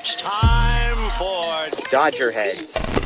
It's time for DodgerHeads.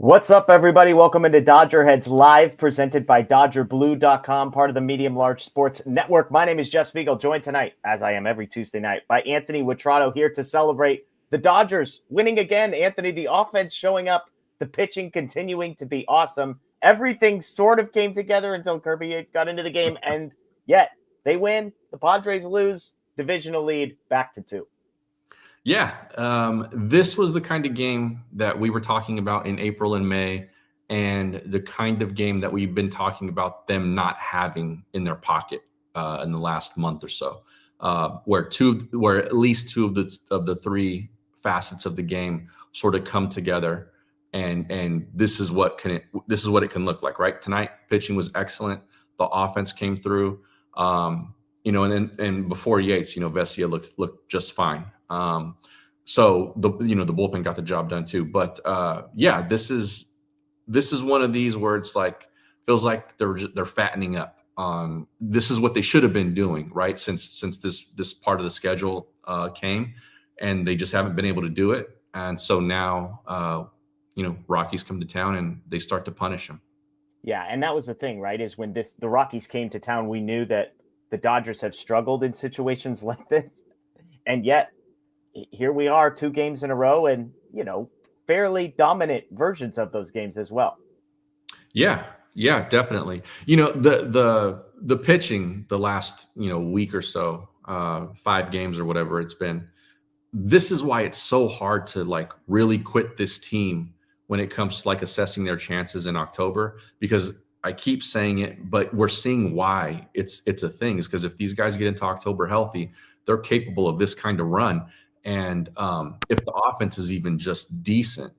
What's up, everybody? Welcome into DodgerHeads Live, presented by DodgerBlue.com, part of the Medium Large Sports Network. My name is Jeff Spiegel, joined tonight, as I am every Tuesday night, by Anthony Witrado, here to celebrate the Dodgers winning again. Anthony, the offense showing up, the pitching continuing to be awesome. Everything sort of came together until Kirby Yates got into the game, and yet they win. The Padres lose, divisional lead back to 2. Yeah, this was the kind of game that we were talking about in April and May, and the kind of game that we've been talking about them not having in their pocket in the last month or so, where at least two of the three facets of the game sort of come together, and this is what it can look like. Right, tonight pitching was excellent. The offense came through, and before Yates, Vesia looked just fine. So the bullpen got the job done too. But this is one of these where it's like feels like they're fattening up on. This is what they should have been doing, right? Since this part of the schedule came, and they just haven't been able to do it. And so now Rockies come to town and they start to punish them. Yeah, and that was the thing, right? Is when the Rockies came to town, we knew that the Dodgers have struggled in situations like this, and yet here we are, 2 games in a row, and fairly dominant versions of those games as well. Yeah, definitely. The pitching the last week or so, 5 games or whatever it's been. This is why it's so hard to really quit this team when it comes to assessing their chances in October, because I keep saying it, but we're seeing why it's a thing. Is because if these guys get into October healthy, they're capable of this kind of run. And if the offense is even just decent,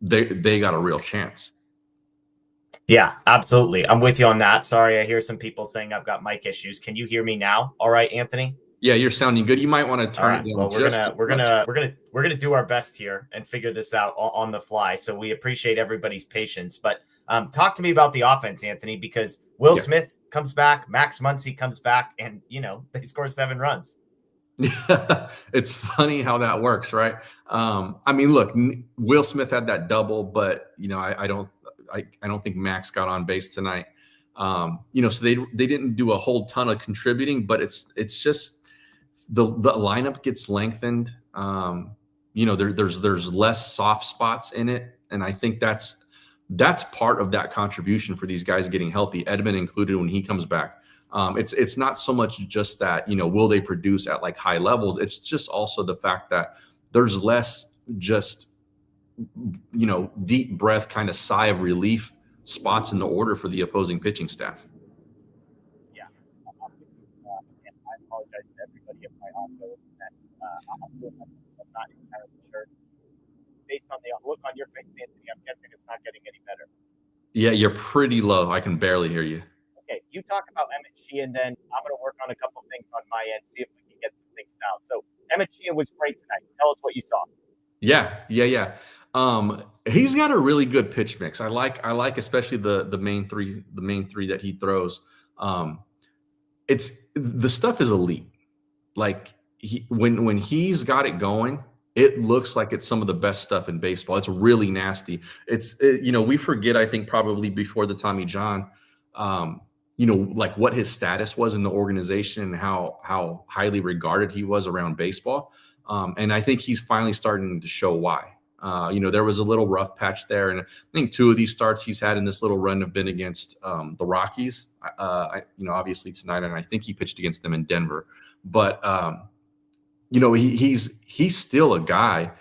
they got a real chance. Yeah, absolutely. I'm with you on that. Sorry, I hear some people saying I've got mic issues. Can you hear me now? All right, Anthony? Yeah, you're sounding good. You might want to turn it down. Well, we're gonna do our best here and figure this out on the fly. So we appreciate everybody's patience. But talk to me about the offense, Anthony, because Will Smith comes back, Max Muncy comes back, and they score 7 runs. It's funny how that works, right? Look, Will Smith had that double, but I don't think Max got on base tonight. So they didn't do a whole ton of contributing, but it's just the lineup gets lengthened. There's less soft spots in it, and I think that's part of that contribution for these guys getting healthy, Edman included when he comes back. It's not so much just that, will they produce at high levels? It's just also the fact that there's less just, deep breath kind of sigh of relief spots in the order for the opposing pitching staff. Yeah. And I apologize to everybody if my audio I'm not entirely sure. Based on the look on your face, Anthony, I'm guessing it's not getting any better. Yeah, you're pretty low. I can barely hear you. Okay, you talk about Emmet Sheehan, then I'm going to work on a couple of things on my end, see if we can get some things down. So Emmet Sheehan was great tonight. Tell us what you saw. Yeah. He's got a really good pitch mix. I like especially the main three that he throws. It's the stuff is elite. When he's got it going, it looks like it's some of the best stuff in baseball. It's really nasty. We forget, I think probably before the Tommy John, what his status was in the organization and how highly regarded he was around baseball. And I think he's finally starting to show why. There was a little rough patch there, and I think 2 of these starts he's had in this little run have been against the Rockies. Obviously tonight, and I think he pitched against them in Denver. But he's still a guy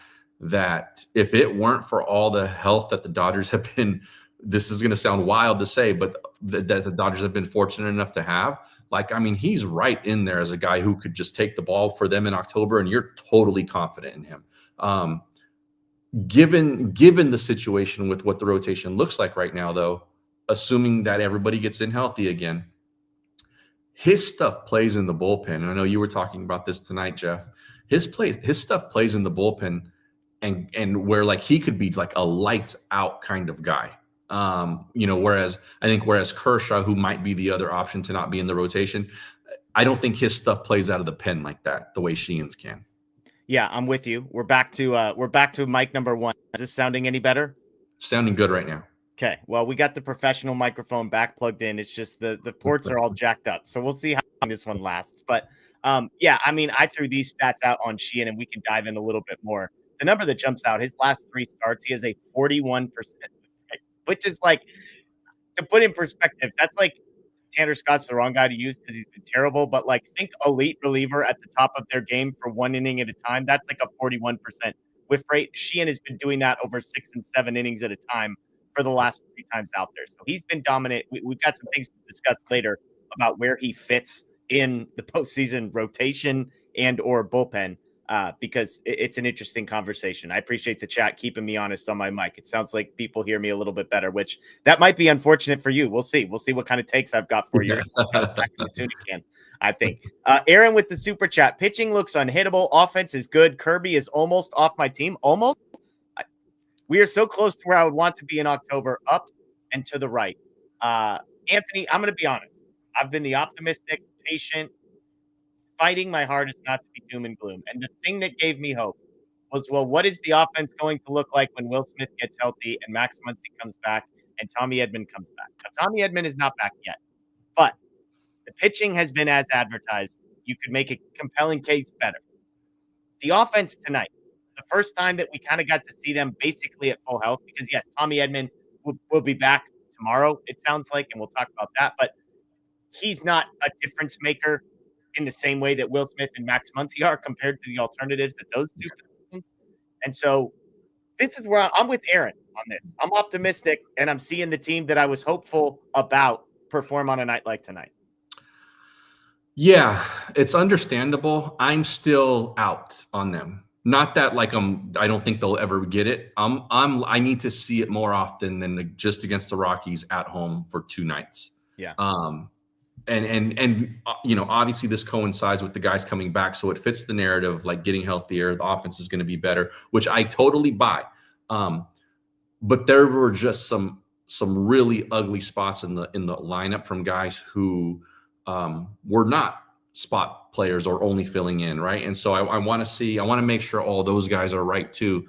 that if it weren't for all the health that the Dodgers have been, this is going to sound wild to say, but that the Dodgers have been fortunate enough to have, like, I mean, he's right in there as a guy who could just take the ball for them in October, and you're totally confident in him. Given the situation with what the rotation looks like right now, though, assuming that everybody gets in healthy again, his stuff plays in the bullpen. And I know you were talking about this tonight, Jeff. His stuff plays in the bullpen, and where like he could be like a lights out kind of guy. Whereas Kershaw, who might be the other option to not be in the rotation, I don't think his stuff plays out of the pen like that, the way Sheehan's can. Yeah, I'm with you. We're back to mic number 1. Is this sounding any better? Sounding good right now. Okay. Well, we got the professional microphone back plugged in. It's just the ports are all jacked up. So we'll see how long this one lasts. But yeah, I mean, I threw these stats out on Sheehan, and we can dive in a little bit more. The number that jumps out, his last 3 starts, he has a 41%, which is like, to put in perspective, that's like Tanner Scott's the wrong guy to use because he's been terrible. But like, think elite reliever at the top of their game for 1 inning at a time. That's like a 41% whiff rate. Sheehan has been doing that over 6 and 7 innings at a time for the last 3 times out there. So he's been dominant. We've got some things to discuss later about where he fits in the postseason rotation and or bullpen, because it's an interesting conversation. I appreciate the chat keeping me honest on my mic. It sounds like people hear me a little bit better, which that might be unfortunate for you. We'll see. We'll see what kind of takes I've got for you. Back in the tuna can, I think. Aaron with the super chat. Pitching looks unhittable. Offense is good. Kirby is almost off my team. Almost. We are so close to where I would want to be in October, up and to the right. Anthony, I'm going to be honest. I've been the optimistic, patient, fighting my hardest not to be doom and gloom. And the thing that gave me hope was, well, what is the offense going to look like when Will Smith gets healthy and Max Muncy comes back and Tommy Edman comes back? Now, Tommy Edman is not back yet, but the pitching has been as advertised. You could make a compelling case better. The offense tonight, the first time that we kind of got to see them basically at full health, because yes, Tommy Edman will be back tomorrow, it sounds like, and we'll talk about that, but he's not a difference maker in the same way that Will Smith and Max Muncy are compared to the alternatives at those two positions. And so this is where I'm with Aaron on this. I'm optimistic, and I'm seeing the team that I was hopeful about perform on a night like tonight. Yeah, it's understandable. I'm still out on them. Not that like I don't think they'll ever get it. I need to see it more often than just against the Rockies at home for 2 nights. Yeah. And obviously this coincides with the guys coming back, so it fits the narrative, like getting healthier, the offense is going to be better, which I totally buy. But there were just some really ugly spots in the lineup from guys who were not spot players or only filling in, right? And so I want to make sure all those guys are right too.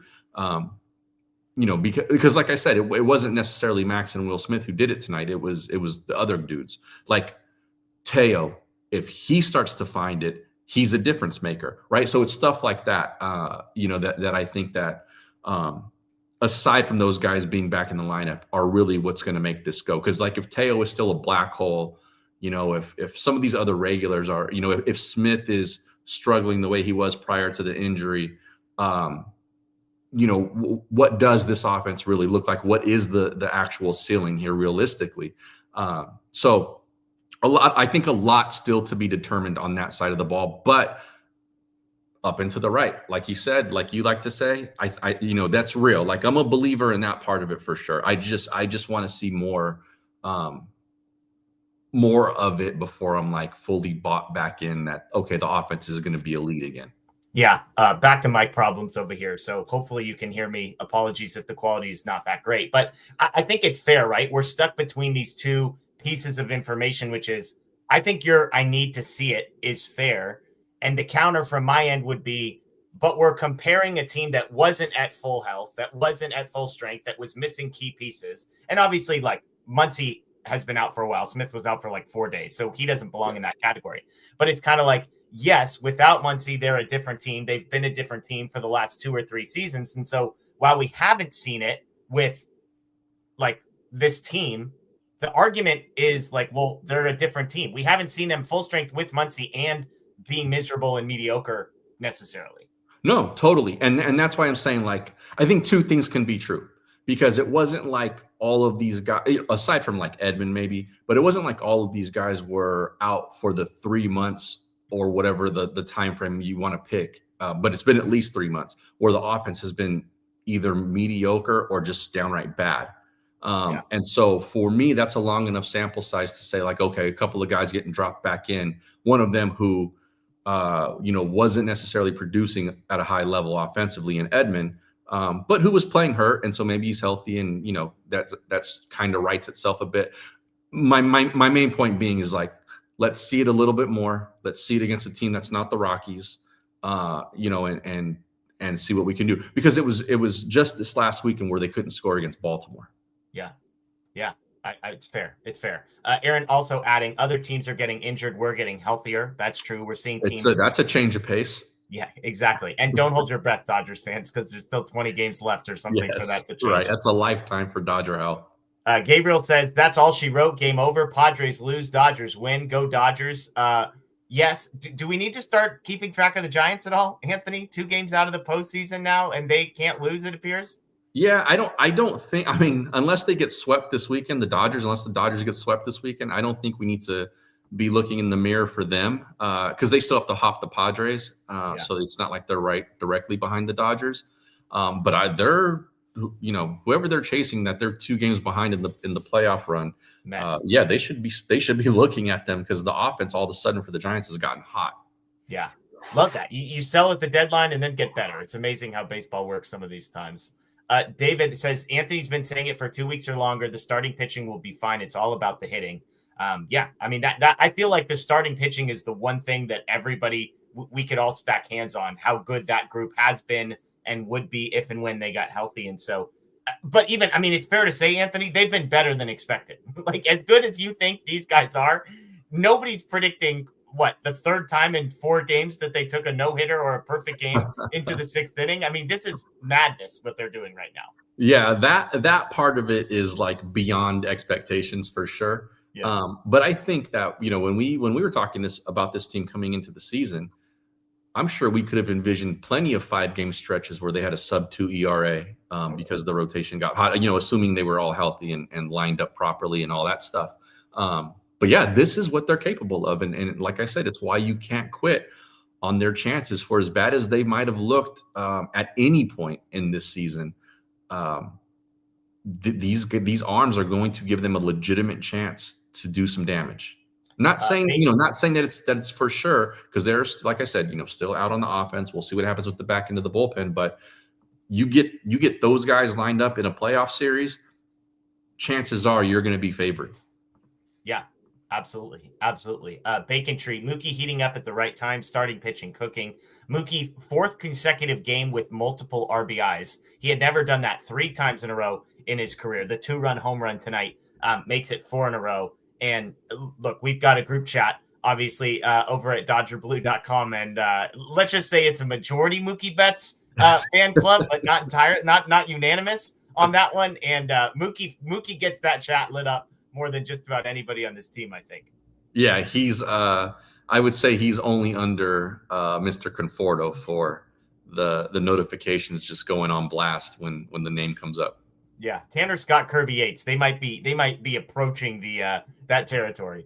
Because like I said, it wasn't necessarily Max and Will Smith who did it tonight. It was the other dudes. Like Teo, if he starts to find it, he's a difference maker, right? So it's stuff like that, that I think that aside from those guys being back in the lineup are really what's going to make this go. Because like if Teo is still a black hole, if some of these other regulars are, if Smith is struggling the way he was prior to the injury, what does this offense really look like? What is the actual ceiling here realistically? So I think a lot still to be determined on that side of the ball, but up and to the right, like you said, like you like to say, I that's real. Like I'm a believer in that part of it for sure. I just want to see more of it before I'm like fully bought back in that, okay, the offense is going to be elite again. Yeah, back to mic problems over here. So hopefully you can hear me. Apologies if the quality is not that great. But I think it's fair, right? We're stuck between these two pieces of information, which is, I think I need to see it is fair. And the counter from my end would be, but we're comparing a team that wasn't at full health, that wasn't at full strength, that was missing key pieces. And obviously, like, Muncy has been out for a while. Smith was out for like 4 days. So he doesn't belong in that category. But it's kind of like, yes, without Muncy, they're a different team. They've been a different team for the last 2 or 3 seasons. And so while we haven't seen it with like this team, the argument is like, well, they're a different team. We haven't seen them full strength with Muncy and being miserable and mediocre necessarily. No, totally. And that's why I'm saying, like, I think two things can be true, because it wasn't like all of these guys, aside from like Edman maybe, but it wasn't like all of these guys were out for the 3 months or whatever the time frame you want to pick. But it's been at least 3 months where the offense has been either mediocre or just downright bad. And so for me, that's a long enough sample size to say, like, okay, a couple of guys getting dropped back in, one of them who wasn't necessarily producing at a high level offensively in Edman, but who was playing hurt. And so maybe he's healthy, and, that's kind of writes itself a bit. My main point being is, like, let's see it a little bit more. Let's see it against a team that's not the Rockies, and see what we can do, because it was just this last weekend where they couldn't score against Baltimore. Yeah. It's fair. It's fair. Aaron also adding, other teams are getting injured. We're getting healthier. That's true. We're seeing teams. That's a change of pace. Yeah, exactly. And don't hold your breath, Dodgers fans, because there's still 20 games left or something for that to change. Right. That's a lifetime for Dodger out. Gabriel says, that's all she wrote. Game over. Padres lose. Dodgers win. Go Dodgers. Yes. Do we need to start keeping track of the Giants at all, Anthony? 2 games out of the postseason now, and they can't lose, it appears. Yeah, I don't think, unless they get swept this weekend, unless the Dodgers get swept this weekend, I don't think we need to be looking in the mirror for them, because they still have to hop the Padres. So it's not like they're right directly behind the Dodgers. But they're, whoever they're chasing, that they're 2 games behind in the playoff run. They should be looking at them, because the offense all of a sudden for the Giants has gotten hot. Yeah. Love that. You sell at the deadline and then get better. It's amazing how baseball works some of these times. David says, Anthony's been saying it for 2 weeks or longer. The starting pitching will be fine. It's all about the hitting. That I feel like the starting pitching is the one thing that we could all stack hands on, how good that group has been and would be if and when they got healthy. And so, but even, it's fair to say, Anthony, they've been better than expected. Like, as good as you think these guys are, nobody's predicting the third time in 4 games that they took a no-hitter or a perfect game into the 6th inning. this is madness what they're doing right now. Yeah, that part of it is, like, beyond expectations for sure. Yeah. But I think that, when we were talking about this team coming into the season, I'm sure we could have envisioned plenty of 5-game stretches where they had a sub-2 ERA because the rotation got hot, assuming they were all healthy and lined up properly and all that stuff. But yeah, this is what they're capable of. And like I said, it's why you can't quit on their chances. For as bad as they might have looked at any point in this season, these arms are going to give them a legitimate chance to do some damage. Not saying that it's for sure, because they're, like I said, still out on the offense. We'll see what happens with the back end of the bullpen. But you get those guys lined up in a playoff series, chances are you're going to be favored. Yeah. Absolutely. Bacon Tree, Mookie heating up at the right time, starting pitching, cooking. Mookie, 4th consecutive game with multiple RBIs. He had never done that 3 times in a row in his career. The 2-run home run tonight makes it 4 in a row. And look, we've got a group chat, obviously, over at DodgerBlue.com. And let's just say it's a majority Mookie Betts fan club, but not unanimous on that one. And Mookie gets that chat lit up more than just about anybody on this team, I think. Yeah, he's I would say he's only under Mr. Conforto for the notifications just going on blast when the name comes up. Yeah, Tanner Scott, Kirby Yates, they might be approaching the that territory.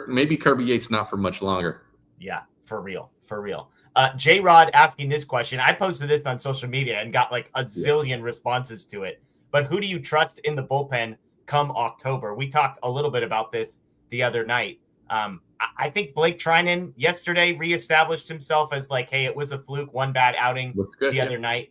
Maybe Kirby Yates not for much longer. Yeah, for real. J-Rod asking this question. I posted this on social media and got like a zillion responses to it. But who do you trust in the bullpen come October? We talked a little bit about this the other night. I think Blake Trinan yesterday reestablished himself as like, hey, it was a fluke, one bad outing other night.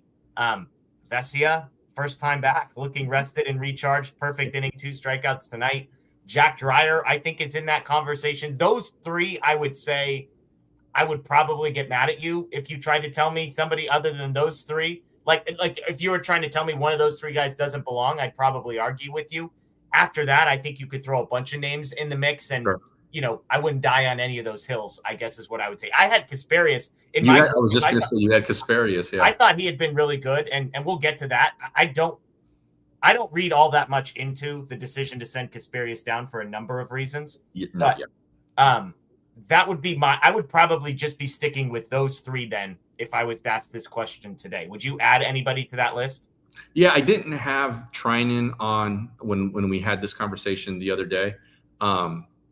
Vesia, first time back, looking rested and recharged. Perfect inning, 2 strikeouts tonight. Jack Dreyer, I think, is in that conversation. Those 3, I would say, I would probably get mad at you if you tried to tell me somebody other than those 3. Like if you were trying to tell me one of those 3 guys doesn't belong, I'd probably argue with you. After that, I think you could throw a bunch of names in the mix, and I wouldn't die on any of those hills, I guess is what I would say. I had Kasparius in my. I was just going to say you had Kasparius. Yeah, I thought he had been really good, and we'll get to that. I don't read all that much into the decision to send Kasparius down for a number of reasons. That would be I would probably just be sticking with those 3 then if I was to ask this question today. Would you add anybody to that list? Yeah, I didn't have Trinan on when we had this conversation the other day.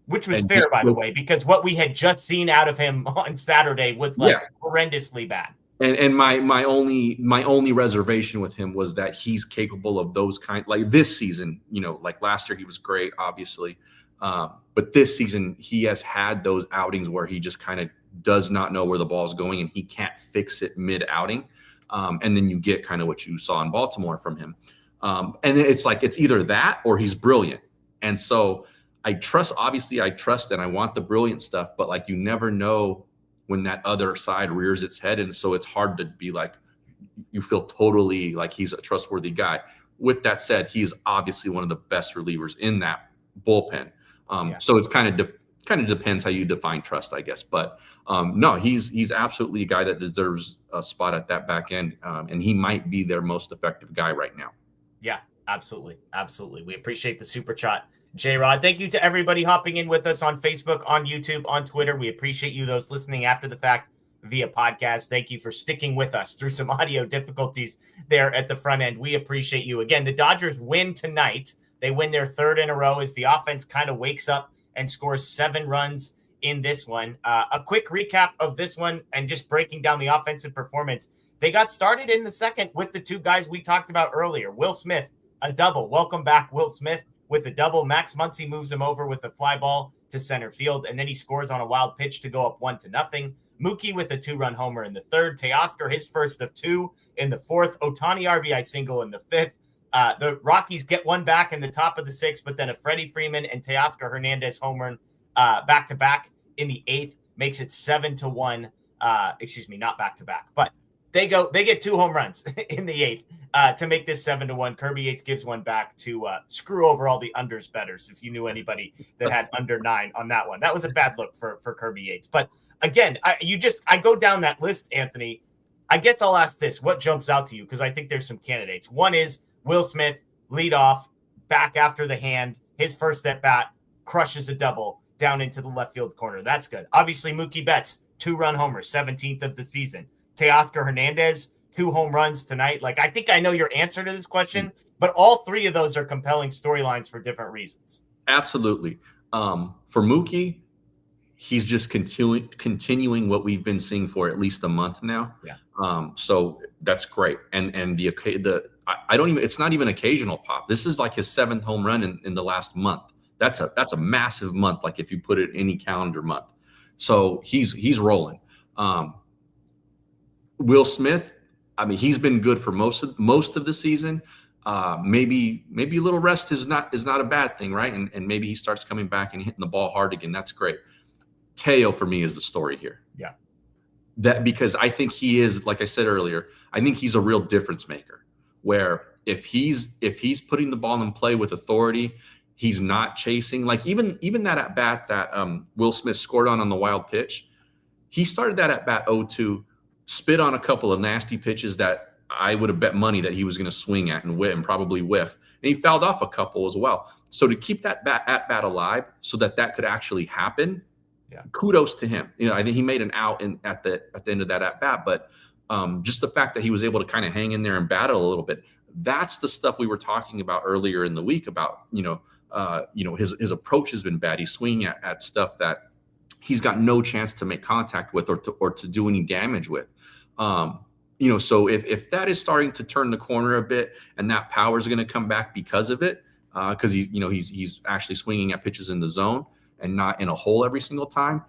Which was fair, by the way, because what we had just seen out of him on Saturday was horrendously bad. And my only reservation with him was that he's capable of those like this season, like last year he was great, obviously. But this season he has had those outings where he just kind of does not know where the ball's going and he can't fix it mid outing. And then you get kind of what you saw in Baltimore from him. And then it's like, it's either that or he's brilliant. And so I trust and I want the brilliant stuff, but like, you never know when that other side rears its head. And so it's hard to be like, you feel totally like he's a trustworthy guy. With that said, he's obviously one of the best relievers in that bullpen. So it's kind of depends how you define trust, I guess. But no, he's absolutely a guy that deserves a spot at that back end. And he might be their most effective guy right now. Yeah, absolutely. Absolutely. We appreciate the super chat, J-Rod. Thank you to everybody hopping in with us on Facebook, on YouTube, on Twitter. We appreciate you, those listening after the fact via podcast. Thank you for sticking with us through some audio difficulties there at the front end. We appreciate you. Again, the Dodgers win tonight. They win their third in a row as the offense kind of wakes up and scores 7 runs in this one. A quick recap of this one and just breaking down the offensive performance. They got started in the second with the 2 guys we talked about earlier. Will Smith, a double. Welcome back, Will Smith, with a double. Max Muncy moves him over with a fly ball to center field, and then he scores on a wild pitch to go up 1-0. Mookie with a 2-run homer in the third. Teoscar, his first of 2 in the fourth. Ohtani RBI single in the fifth. The Rockies get one back in the top of the 6th, but then a Freddie Freeman and Teoscar Hernandez home run back-to-back in the 8th makes it 7-1. Excuse me, not back-to-back, but they get 2 home runs in the 8th to make this 7-1. Kirby Yates gives one back to screw over all the unders bettors. If you knew anybody that had under 9 on that one, that was a bad look for Kirby Yates. But again, I go down that list, Anthony. I guess I'll ask this: what jumps out to you? Because I think there's some candidates. One is Will Smith, lead off, back after the hand, his first at bat, crushes a double down into the left field corner. That's good. Obviously, Mookie Betts, 2-run homer, 17th of the season. Teoscar Hernandez, 2 home runs tonight. Like, I think I know your answer to this question, but all 3 of those are compelling storylines for different reasons. Absolutely. For Mookie, he's just continuing what we've been seeing for at least a month now. Yeah. So that's great. And I don't even, it's not even occasional pop. This is like his 7th home run in the last month. That's a massive month. Like if you put it in any calendar month. So he's rolling. Will Smith, I mean, he's been good for most of the season. Maybe a little rest is not a bad thing, right? And maybe he starts coming back and hitting the ball hard again. That's great. Teo for me is the story here. Yeah. That because I think he is, like I said earlier, I think he's a real difference maker. Where if he's putting the ball in play with authority, he's not chasing. Like even that at bat that Will Smith scored on the wild pitch, he started that at bat 0-2, spit on a couple of nasty pitches that I would have bet money that he was going to swing at and probably whiff, and he fouled off a couple as well. So to keep that at bat alive, so that could actually happen, kudos to him. I think he made an out at the end of that at bat, but. Just the fact that he was able to kind of hang in there and battle a little bit. That's the stuff we were talking about earlier in the week about, his approach has been bad. He's swinging at stuff that he's got no chance to make contact with or to do any damage with. So if that is starting to turn the corner a bit and that power is going to come back because of it, because he's actually swinging at pitches in the zone and not in a hole every single time.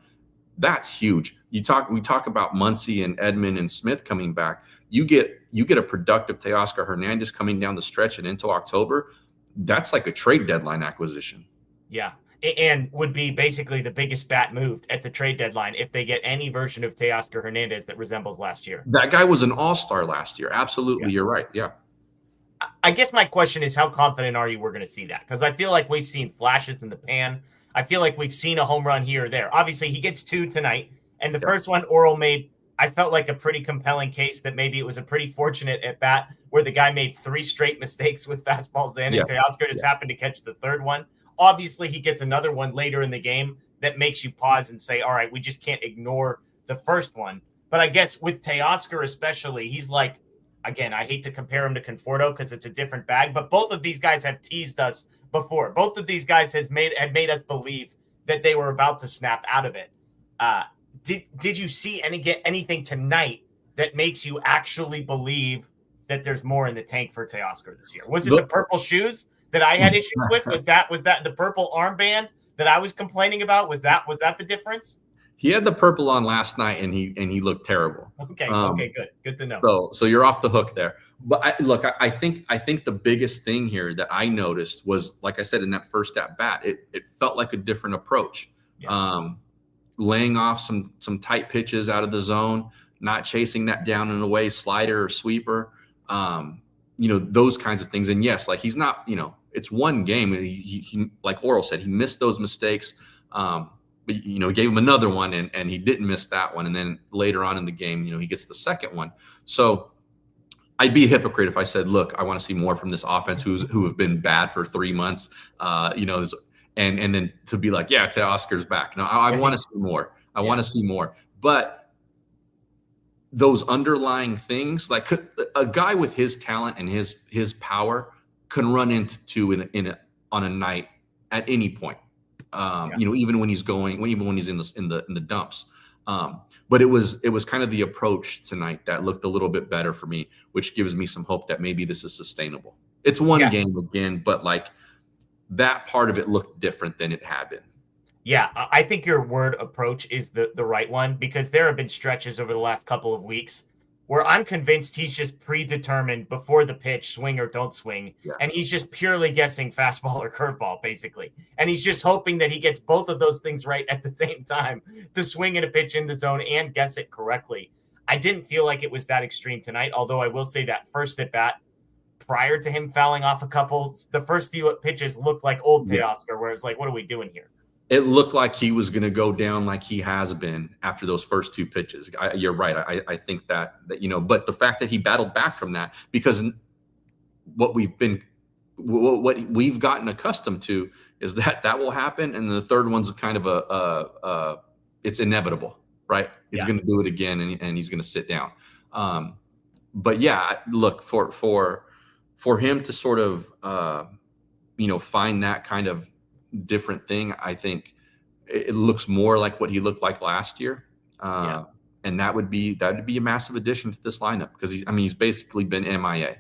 That's huge. We talk about Muncy and Edman and Smith coming back. You get a productive Teoscar Hernandez coming down the stretch and into October. That's like a trade deadline acquisition. Yeah, and would be basically the biggest bat moved at the trade deadline if they get any version of Teoscar Hernandez that resembles last year. That guy was an all-star last year. Absolutely, You're right. Yeah. I guess my question is, how confident are you we're going to see that? Because I feel like we've seen flashes in the pan. I feel like we've seen a home run here or there. Obviously, he gets 2 tonight. And the first one, Oral made, I felt like a pretty compelling case that maybe it was a pretty fortunate at bat where the guy made 3 straight mistakes with fastballs then, and Teoscar just happened to catch the third one. Obviously, he gets another one later in the game that makes you pause and say, all right, we just can't ignore the first one. But I guess with Teoscar especially, he's like, again, I hate to compare him to Conforto because it's a different bag, but both of these guys have teased us before. Both of these guys had made us believe that they were about to snap out of it. Did you see anything tonight that makes you actually believe that there's more in the tank for Teoscar this year? Was it the purple shoes that I had issues with? Was that the purple armband that I was complaining about? Was that the difference? He had the purple on last night, and he looked terrible. Okay, good to know. So you're off the hook there. But I think the biggest thing here that I noticed was, like I said, in that first at bat, it felt like a different approach. Yeah. Laying off some tight pitches out of the zone, not chasing that down and away slider or sweeper, those kinds of things. And yes, like he's not, it's one game. He like Oral said, he missed those mistakes. But, gave him another one and he didn't miss that one. And then later on in the game, he gets the second one. So I'd be a hypocrite if I said, look, I want to see more from this offense who have been bad for 3 months, and then to be like, yeah, Teoscar's back. No, I want to see more. I want to see more. But those underlying things, like a guy with his talent and his power can run into two on a night at any point. Even when he's in the dumps. But it was kind of the approach tonight that looked a little bit better for me, which gives me some hope that maybe this is sustainable. It's one game again, but like that part of it looked different than it had been. Yeah, I think your word approach is the right one, because there have been stretches over the last couple of weeks where I'm convinced he's just predetermined before the pitch, swing or don't swing. Yeah. And he's just purely guessing fastball or curveball, basically. And he's just hoping that he gets both of those things right at the same time to swing at a pitch in the zone and guess it correctly. I didn't feel like it was that extreme tonight, although I will say that first at bat, prior to him fouling off a couple, the first few pitches looked like old Teoscar, where it's like, what are we doing here? It looked like he was going to go down like he has been after those first two pitches. You're right. I think that, but the fact that he battled back from that, because what we've gotten accustomed to is that will happen. And the third one's kind of it's inevitable, right? He's going to do it again and he's going to sit down. But yeah, look, for him to sort of, find that kind of different thing, I think it looks more like what he looked like last year, and that would be a massive addition to this lineup, because he's basically been MIA.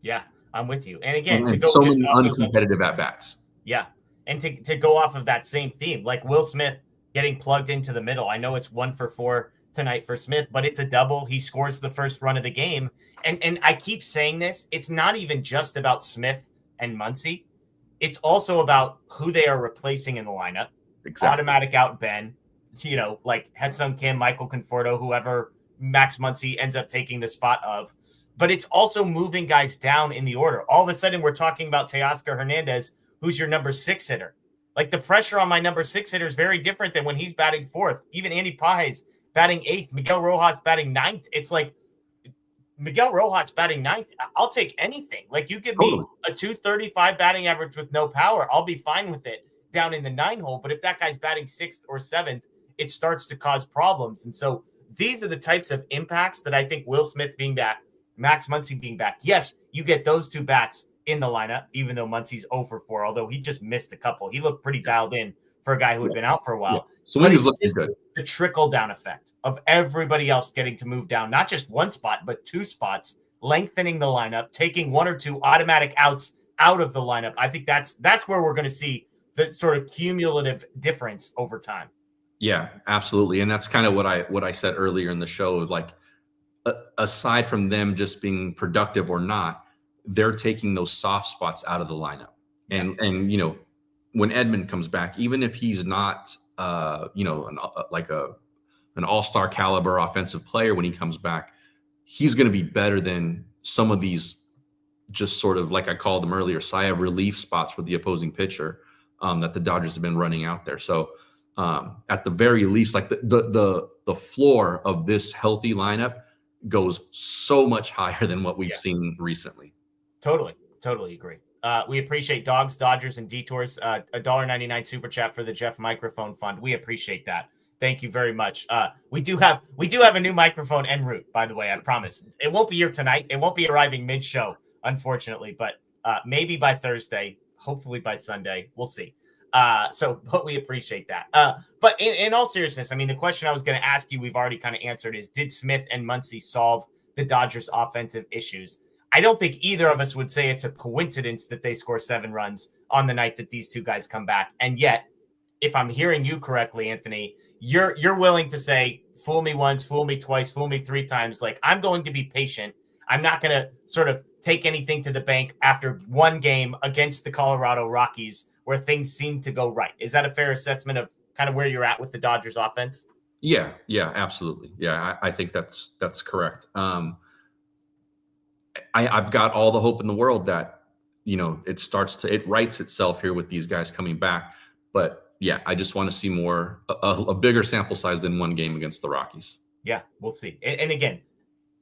Yeah, I'm with you. And again, and so many uncompetitive at bats. Yeah, and to go off of that same theme, like Will Smith getting plugged into the middle. I know it's 1 for 4 tonight for Smith, but it's a double. He scores the first run of the game, and I keep saying this. It's not even just about Smith and Muncy. It's also about who they are replacing in the lineup. Exactly. Automatic out Ben, like Ha-Seong Kim, Michael Conforto, whoever Max Muncy ends up taking the spot of. But it's also moving guys down in the order. All of a sudden, we're talking about Teoscar Hernandez, who's your number 6 hitter. Like, the pressure on my number 6 hitter is very different than when he's batting 4th. Even Andy Pajes batting 8th, Miguel Rojas batting 9th. It's like, Miguel Rojas batting 9th, I'll take anything. Like, you give me a 235 batting average with no power, I'll be fine with it down in the 9 hole. But if that guy's batting 6th or 7th, it starts to cause problems. And so these are the types of impacts that I think Will Smith being back, Max Muncy being back. Yes, you get those two bats in the lineup, even though Muncy's 0 for 4, although he just missed a couple. He looked pretty dialed in for a guy who had been out for a while. Yeah. So he's looking good. The trickle-down effect of everybody else getting to move down, not just one spot, but 2 spots, lengthening the lineup, taking 1 or 2 automatic outs out of the lineup. I think that's where we're going to see the sort of cumulative difference over time. Yeah, absolutely. And that's kind of what I said earlier in the show, is like, aside from them just being productive or not, they're taking those soft spots out of the lineup. And when Edman comes back, even if he's not an all-star caliber offensive player, when he comes back, he's going to be better than some of these, just sort of, like I called them earlier, sigh of relief spots for the opposing pitcher that the Dodgers have been running out there. So at the very least, like the floor of this healthy lineup goes so much higher than what we've seen recently. Totally agree. We appreciate Dogs, Dodgers, and Detours. $1.99 super chat for the Jeff Microphone Fund. We appreciate that. Thank you very much. We do have a new microphone en route, by the way. I promise. It won't be here tonight. It won't be arriving mid-show, unfortunately, but maybe by Thursday, hopefully by Sunday. We'll see. But we appreciate that. But in all seriousness, I mean, the question I was going to ask you, we've already kind of answered, is did Smith and Muncy solve the Dodgers' offensive issues? I don't think either of us would say it's a coincidence that they score 7 runs on the night that these two guys come back. And yet, if I'm hearing you correctly, Anthony, you're willing to say, fool me once, fool me twice, fool me 3 times. Like, I'm going to be patient. I'm not going to sort of take anything to the bank after one game against the Colorado Rockies where things seem to go right. Is that a fair assessment of kind of where you're at with the Dodgers offense? Yeah, absolutely. Yeah, I think that's correct. I've got all the hope in the world that, it writes itself here with these guys coming back. But yeah, I just want to see more, a bigger sample size than one game against the Rockies. Yeah, we'll see. And again,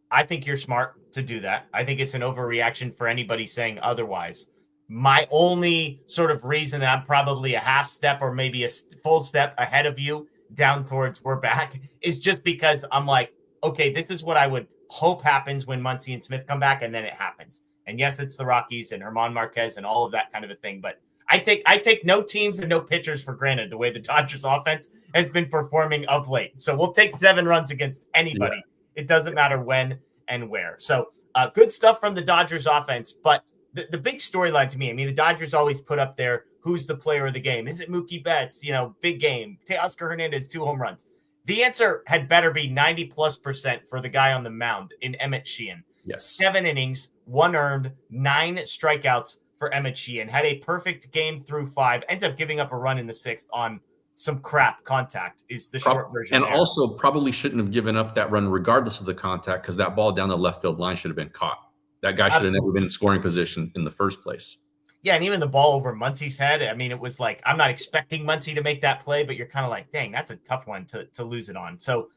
I think you're smart to do that. I think it's an overreaction for anybody saying otherwise. My only sort of reason that I'm probably a half step or maybe a full step ahead of you down towards we're back is just because I'm like, okay, this is what I would hope happens when Muncy and Smith come back, and then it happens. And yes, it's the Rockies and German Marquez and all of that kind of a thing, but I take no teams and no pitchers for granted the way the Dodgers offense has been performing of late. So we'll take 7 runs against anybody. Yeah. It doesn't matter when and where. So good stuff from the Dodgers offense. But the big storyline to me, I mean, the Dodgers always put up there, who's the player of the game? Is it Mookie Betts? Big game. Teoscar Hernandez, 2 home runs. The answer had better be 90+% for the guy on the mound in Emmet Sheehan. Yes. 7 innings, 1 earned, 9 strikeouts for Emmet Sheehan. Had a perfect game through 5. Ends up giving up a run in the 6th on some crap contact is the short version. And there. Also probably shouldn't have given up that run regardless of the contact, because that ball down the left field line should have been caught. That guy should have never been in scoring position in the first place. Yeah, and even the ball over Muncy's head, I mean, it was like, I'm not expecting Muncy to make that play, but you're kind of like, dang, that's a tough one to lose it on. So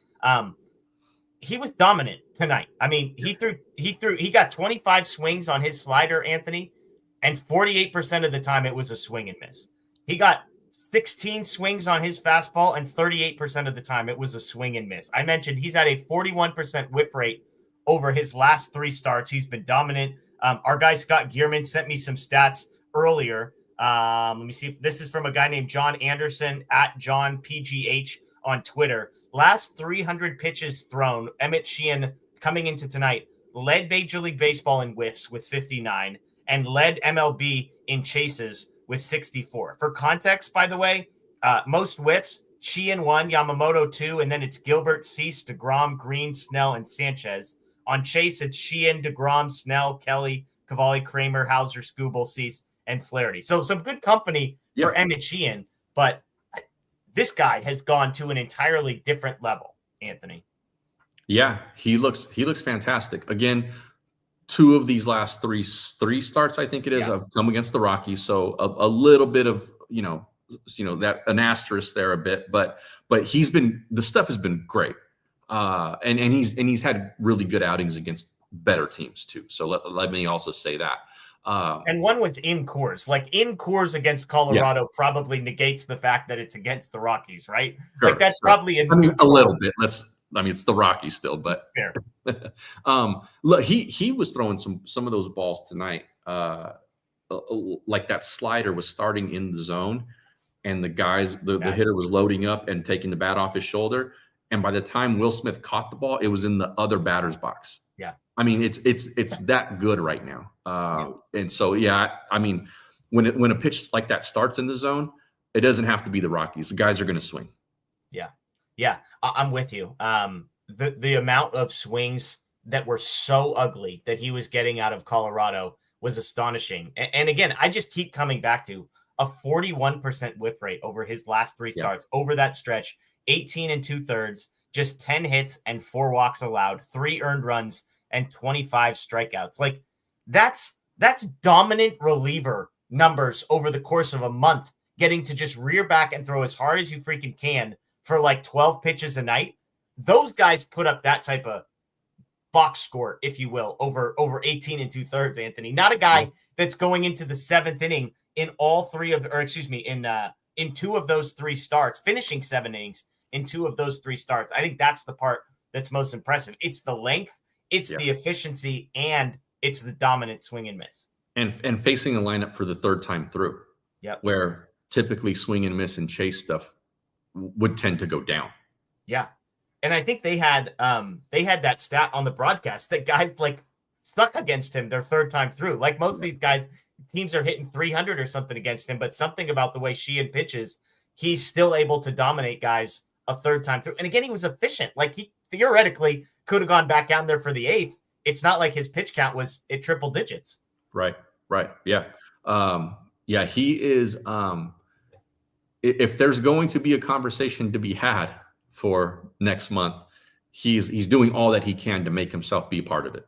he was dominant tonight. I mean, he got 25 swings on his slider, Anthony, and 48% of the time it was a swing and miss. He got 16 swings on his fastball, and 38% of the time it was a swing and miss. I mentioned he's had a 41% whip rate over his last 3 starts. He's been dominant. Our guy Scott Gearman sent me some stats earlier. Let me see if this is from a guy named John Anderson at John PGH on Twitter. Last 300 pitches thrown, Emmet Sheehan coming into tonight led Major League Baseball in whiffs with 59 and led MLB in chases with 64. For context, by the way, most whiffs, Sheehan 1, Yamamoto 2, and then it's Gilbert, Cease, DeGrom, Green, Snell, and Sanchez. On chase, it's Sheehan, DeGrom, Snell, Kelly, Cavalli, Kramer, Hauser, Skubal, Cease, and Flaherty. So some good company for Emmet Sheehan, but this guy has gone to an entirely different level, Anthony. Yeah, he looks fantastic. Again, 2 of these last three starts, I think it is, have come against the Rockies. So a little bit of, that an asterisk there a bit, but the stuff has been great. And he's had really good outings against better teams too. So let me also say that. And one was in Coors. Like in Coors against Colorado probably negates the fact that it's against the Rockies, right? Sure, like that's probably a little bit. It's the Rockies still, but fair. Look, he was throwing some of those balls tonight. Like that slider was starting in the zone, and the hitter was loading up and taking the bat off his shoulder. And by the time Will Smith caught the ball, it was in the other batter's box. Yeah. I mean, it's that good right now. And so, I mean, when a pitch like that starts in the zone, it doesn't have to be the Rockies. The guys are going to swing. Yeah. I'm with you. The amount of swings that were so ugly that he was getting out of Colorado was astonishing. And again, I just keep coming back to a 41% whiff rate over his last 3 starts over that stretch. 18 2/3, just 10 hits and 4 walks allowed, 3 earned runs and 25 strikeouts. Like that's dominant reliever numbers over the course of a month, getting to just rear back and throw as hard as you freaking can for like 12 pitches a night. Those guys put up that type of box score, if you will, over 18 2/3, Anthony. Not a guy that's going into the 7th inning in in 2 of those 3 starts, finishing 7 innings in 2 of those 3 starts. I think that's the part that's most impressive. It's the length, it's the efficiency, and it's the dominant swing and miss. And facing a lineup for the 3rd time through. Yep. Where typically swing and miss and chase stuff would tend to go down. Yeah. And I think they had that stat on the broadcast that guys like stuck against him their 3rd time through. Like most of these guys, teams are hitting 300 or something against him, but something about the way Sheehan pitches, he's still able to dominate guys a 3rd time through. And again, he was efficient. Like he theoretically could have gone back down there for the 8th. It's not like his pitch count was at triple digits. Right. Yeah. Yeah, he is. If there's going to be a conversation to be had for next month, he's doing all that he can to make himself be a part of it.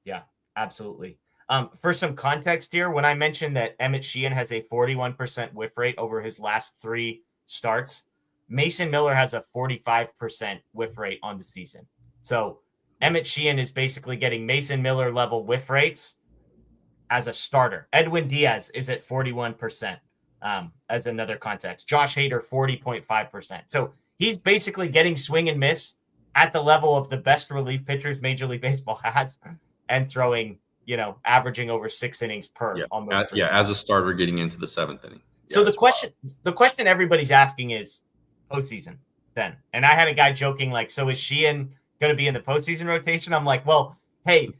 Yeah, absolutely. For some context here, when I mentioned that Emmet Sheehan has a 41% whiff rate over his last 3 starts, Mason Miller has a 45% whiff rate on the season. So Emmet Sheehan is basically getting Mason Miller level whiff rates as a starter. Edwin Diaz is at 41%. As another context, Josh Hader 40.5%. So he's basically getting swing and miss at the level of the best relief pitchers Major League Baseball has, and throwing, averaging over 6 innings per on those 3 as a starter getting into the 7th inning. So the question everybody's asking is postseason then. And I had a guy joking like, so is Sheehan going to be in the postseason rotation? I'm like, well, hey,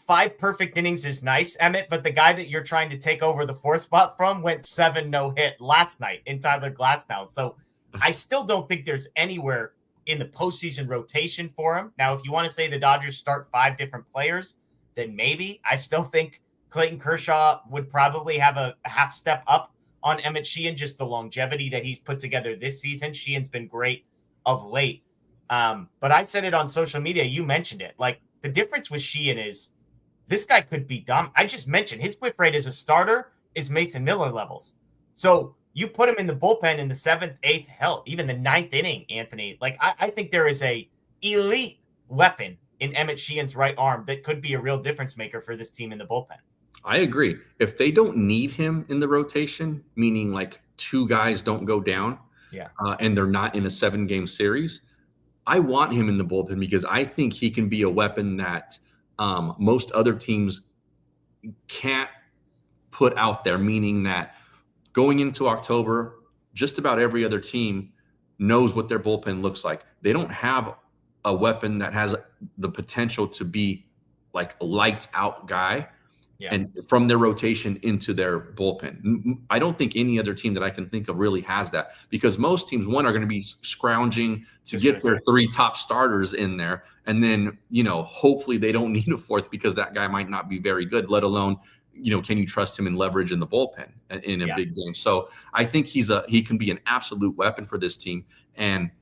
5 perfect innings is nice, Emmett, but the guy that you're trying to take over the 4th spot from went 7 no-hit last night in Tyler Glasnow. So I still don't think there's anywhere in the postseason rotation for him. Now, if you want to say the Dodgers start 5 different players, then maybe. I still think Clayton Kershaw would probably have a half step up on Emmet Sheehan, just the longevity that he's put together this season. Sheehan's been great of late. But I said it on social media. You mentioned it. Like, the difference with Sheehan is this guy could be dumb. I just mentioned his whiff rate as a starter is Mason Miller levels. So you put him in the bullpen in the 7th, 8th, hell, even the 9th inning, Anthony. Like, I think there is a elite weapon in Emmet Sheehan's right arm that could be a real difference maker for this team in the bullpen. I agree. If they don't need him in the rotation, meaning like 2 guys don't go down, and they're not in a 7-game series, I want him in the bullpen because I think he can be a weapon that most other teams can't put out there, meaning that going into October, just about every other team knows what their bullpen looks like. They don't have a weapon that has the potential to be like a lights out guy and from their rotation into their bullpen. I don't think any other team that I can think of really has that, because most teams, one, are going to be scrounging to get their 3 top starters in there. And then, hopefully they don't need a 4th because that guy might not be very good, let alone, can you trust him in leverage in the bullpen in a big game? So I think he can be an absolute weapon for this team. And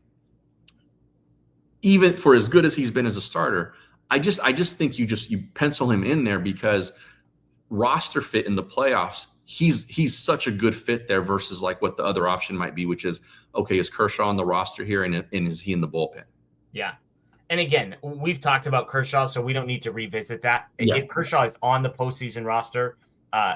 even for as good as he's been as a starter, I just think you pencil him in there because roster fit in the playoffs, he's such a good fit there versus like what the other option might be, which is, okay, is Kershaw on the roster here and is he in the bullpen? Yeah. And again, we've talked about Kershaw, so we don't need to revisit that. Yeah. If Kershaw is on the postseason roster,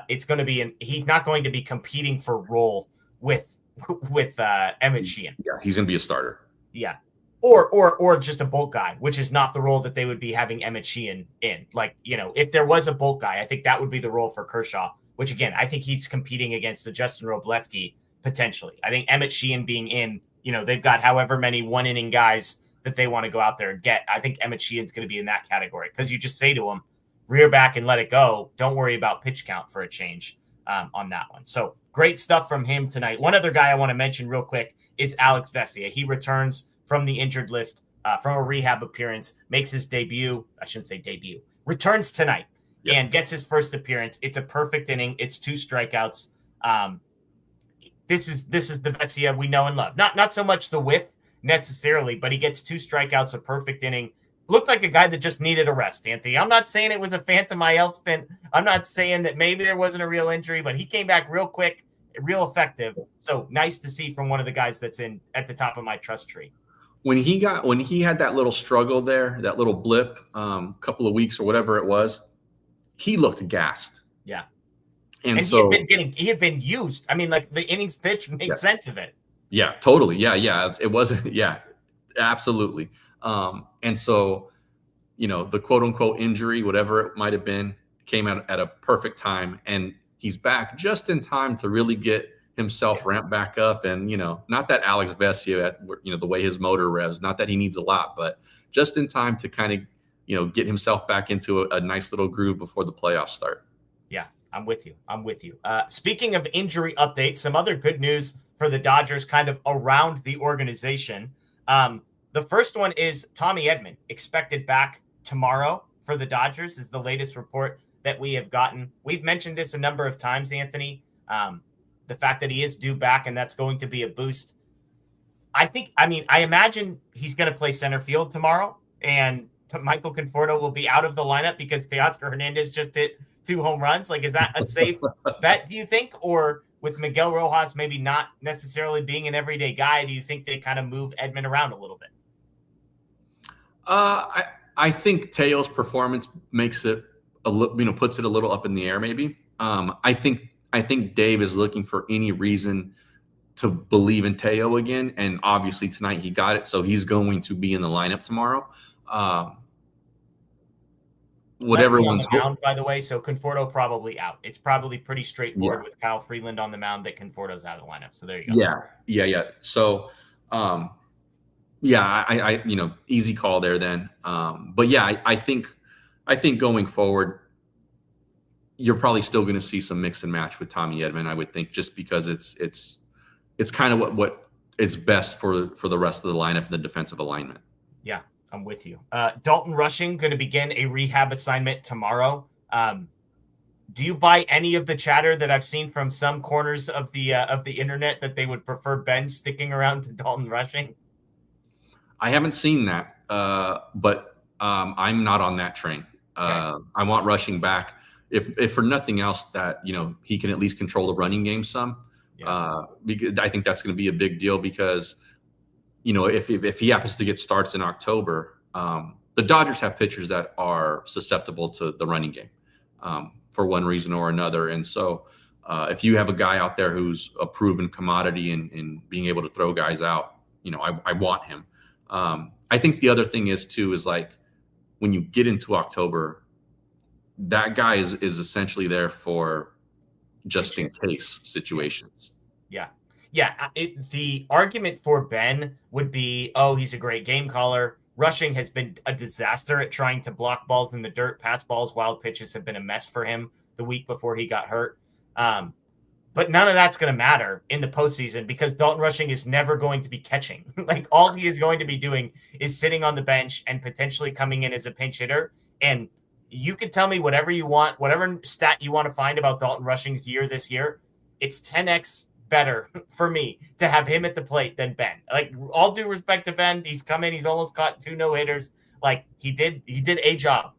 it's going to be he's not going to be competing for role with Emmet Sheehan. Yeah, he's going to be a starter. Yeah. Or just a bulk guy, which is not the role that they would be having Emmet Sheehan in. Like, if there was a bulk guy, I think that would be the role for Kershaw, which again, I think he's competing against the Justin Robleski potentially. I think Emmet Sheehan being in, they've got however many 1-inning guys that they want to go out there and get. I think Emmet Sheehan's going to be in that category because you just say to him, rear back and let it go. Don't worry about pitch count for a change on that one. So great stuff from him tonight. One other guy I want to mention real quick is Alex Vesia. He returns from the injured list, from a rehab appearance, makes his debut. I shouldn't say debut. Returns tonight and gets his first appearance. It's a perfect inning. It's 2 strikeouts. This is the Vesia we know and love. Not so much the whiff necessarily, but he gets 2 strikeouts, a perfect inning. Looked like a guy that just needed a rest, Anthony. I'm not saying it was a phantom IL stint. I'm not saying that maybe there wasn't a real injury, but he came back real quick, real effective. So nice to see from one of the guys that's in at the top of my trust tree. When he had that little struggle there, that little blip, couple of weeks or whatever it was, he looked gassed. Yeah. And so he had been used. I mean, like the innings pitch makes sense of it. Yeah, totally. Yeah. It wasn't. Yeah. Absolutely. And so, the quote unquote injury, whatever it might have been, came out at a perfect time. And he's back just in time to really get himself ramped back up. And, not that Alex Vesia, the way his motor revs, not that he needs a lot, but just in time to kind of, get himself back into a nice little groove before the playoffs start. Yeah, I'm with you. Speaking of injury updates, some other good news for the Dodgers kind of around the organization. The first one is Tommy Edman expected back tomorrow for the Dodgers is the latest report that we have gotten. We've mentioned this a number of times, Anthony. The fact that he is due back and that's going to be a boost. I imagine he's going to play center field tomorrow and Michael Conforto will be out of the lineup because Teoscar Hernandez just hit 2 home runs. Like, is that a safe bet, do you think? Or with Miguel Rojas maybe not necessarily being an everyday guy, do you think they kind of move Edman around a little bit? I think Teo's performance makes it puts it a little up in the air. Maybe. I think Dave is looking for any reason to believe in Teo again, and obviously tonight he got it, so he's going to be in the lineup tomorrow. Whatever on the mound, by the way, so Conforto probably out. It's probably pretty straightforward with Kyle Freeland on the mound that Conforto's out of the lineup. So there you go. Yeah. So, I easy call there then. But yeah, I think going forward, you're probably still going to see some mix and match with Tommy Edman, I would think, just because it's kind of what is best for the rest of the lineup and the defensive alignment. Yeah. I'm with you. Dalton Rushing going to begin a rehab assignment tomorrow. Do you buy any of the chatter that I've seen from some corners of the internet that they would prefer Ben sticking around to Dalton Rushing? I haven't seen that, but I'm not on that train. Okay. I want Rushing back, if for nothing else, that he can at least control the running game some. Yeah. Because I think that's going to be a big deal because. If he happens to get starts in October, the Dodgers have pitchers that are susceptible to the running game for one reason or another. And so if you have a guy out there who's a proven commodity in being able to throw guys out, I want him. I think the other thing is like when you get into October, that guy is essentially there for just in case situations. Yeah. Yeah, the argument for Ben would be, he's a great game caller. Rushing has been a disaster at trying to block balls in the dirt. Pass balls, wild pitches have been a mess for him the week before he got hurt. But none of that's going to matter in the postseason because Dalton Rushing is never going to be catching. Like, all he is going to be doing is sitting on the bench and potentially coming in as a pinch hitter. And you can tell me whatever you want, whatever stat you want to find about Dalton Rushing's year this year. It's 10x better for me to have him at the plate than Ben. Like, all due respect to Ben, he's come in, he's almost caught 2 no-hitters. Like, he did a job.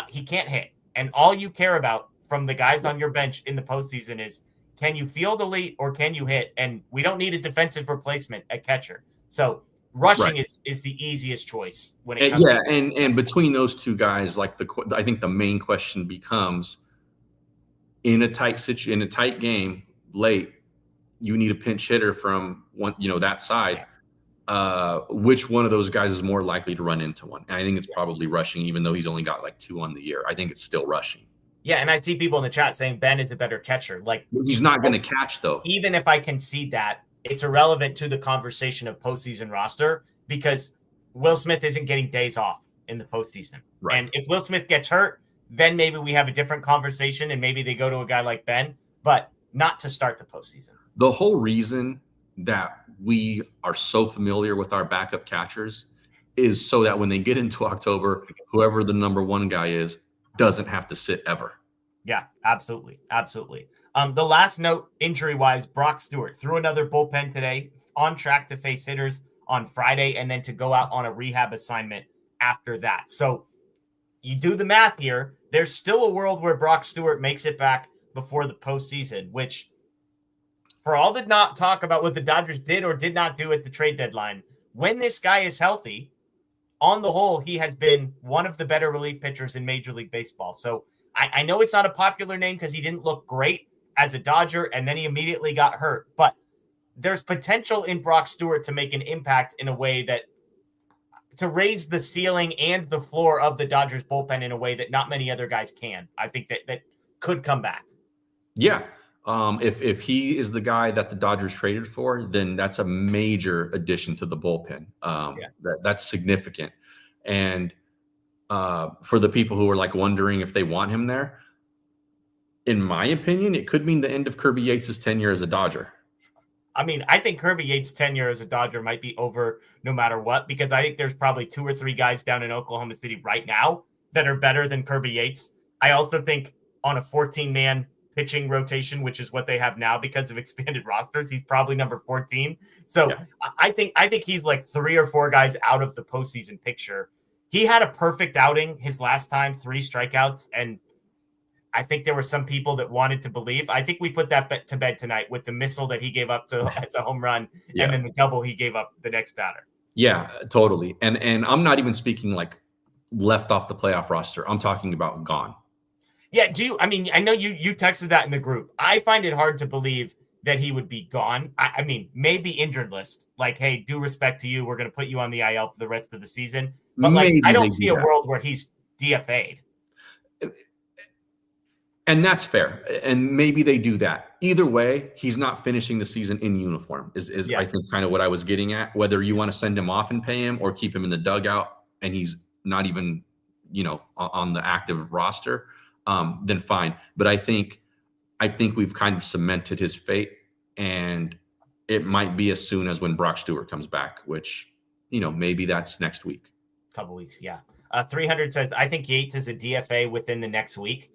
He can't hit. And all you care about from the guys on your bench in the postseason is, can you field elite or can you hit? And we don't need a defensive replacement at catcher. So Rushing is the easiest choice when it comes to and between those two guys, like I think the main question becomes, in a tight game late, you need a pinch hitter from one, that side. Which one of those guys is more likely to run into one? And I think it's probably Rushing, even though he's only got like 2 on the year. I think it's still Rushing. Yeah, and I see people in the chat saying Ben is a better catcher. Like, he's not going to catch, though. Even if I concede that, it's irrelevant to the conversation of postseason roster because Will Smith isn't getting days off in the postseason. Right. And if Will Smith gets hurt, then maybe we have a different conversation and maybe they go to a guy like Ben, but not to start the postseason. The whole reason that we are so familiar with our backup catchers is so that when they get into October, whoever the number 1 guy is doesn't have to sit ever. Yeah, absolutely. Absolutely. The last note, injury-wise, Brock Stewart threw another bullpen today, on track to face hitters on Friday, and then to go out on a rehab assignment after that. So you do the math here. There's still a world where Brock Stewart makes it back before the postseason, which, for all the not talk about what the Dodgers did or did not do at the trade deadline, when this guy is healthy, on the whole, he has been one of the better relief pitchers in Major League Baseball. So I know it's not a popular name because he didn't look great as a Dodger and then he immediately got hurt. But there's potential in Brock Stewart to make an impact in a way that to raise the ceiling and the floor of the Dodgers bullpen in a way that not many other guys can. I think that could come back. Yeah. If he is the guy that the Dodgers traded for, then that's a major addition to the bullpen. That's significant. And for the people who are like wondering if they want him there, in my opinion, it could mean the end of Kirby Yates' tenure as a Dodger. I mean, I think Kirby Yates' tenure as a Dodger might be over no matter what, because I think there's probably 2 or 3 guys down in Oklahoma City right now that are better than Kirby Yates. I also think on a 14-man pitching rotation, which is what they have now because of expanded rosters, he's probably number 14. So yeah. I think he's like 3 or 4 guys out of the postseason picture. He had a perfect outing his last time, 3 strikeouts, and I think there were some people that wanted to believe. I think we put that to bed tonight with the missile that he gave up as a home run, and then the double he gave up the next batter. Yeah, totally. And I'm not even speaking like left off the playoff roster. I'm talking about gone. Yeah, I know you texted that in the group. I find it hard to believe that he would be gone. I mean, maybe injured list. Like, hey, due respect to you, we're going to put you on the IL for the rest of the season. But like, I don't see a world where he's DFA'd. And that's fair. And maybe they do that. Either way, he's not finishing the season in uniform is I think kind of what I was getting at. Whether you want to send him off and pay him or keep him in the dugout and he's not even, on the active roster, then fine. But I think we've kind of cemented his fate, and it might be as soon as when Brock Stewart comes back, which, maybe that's next week. Couple weeks. Yeah. 300 says, I think Yates is a DFA within the next week.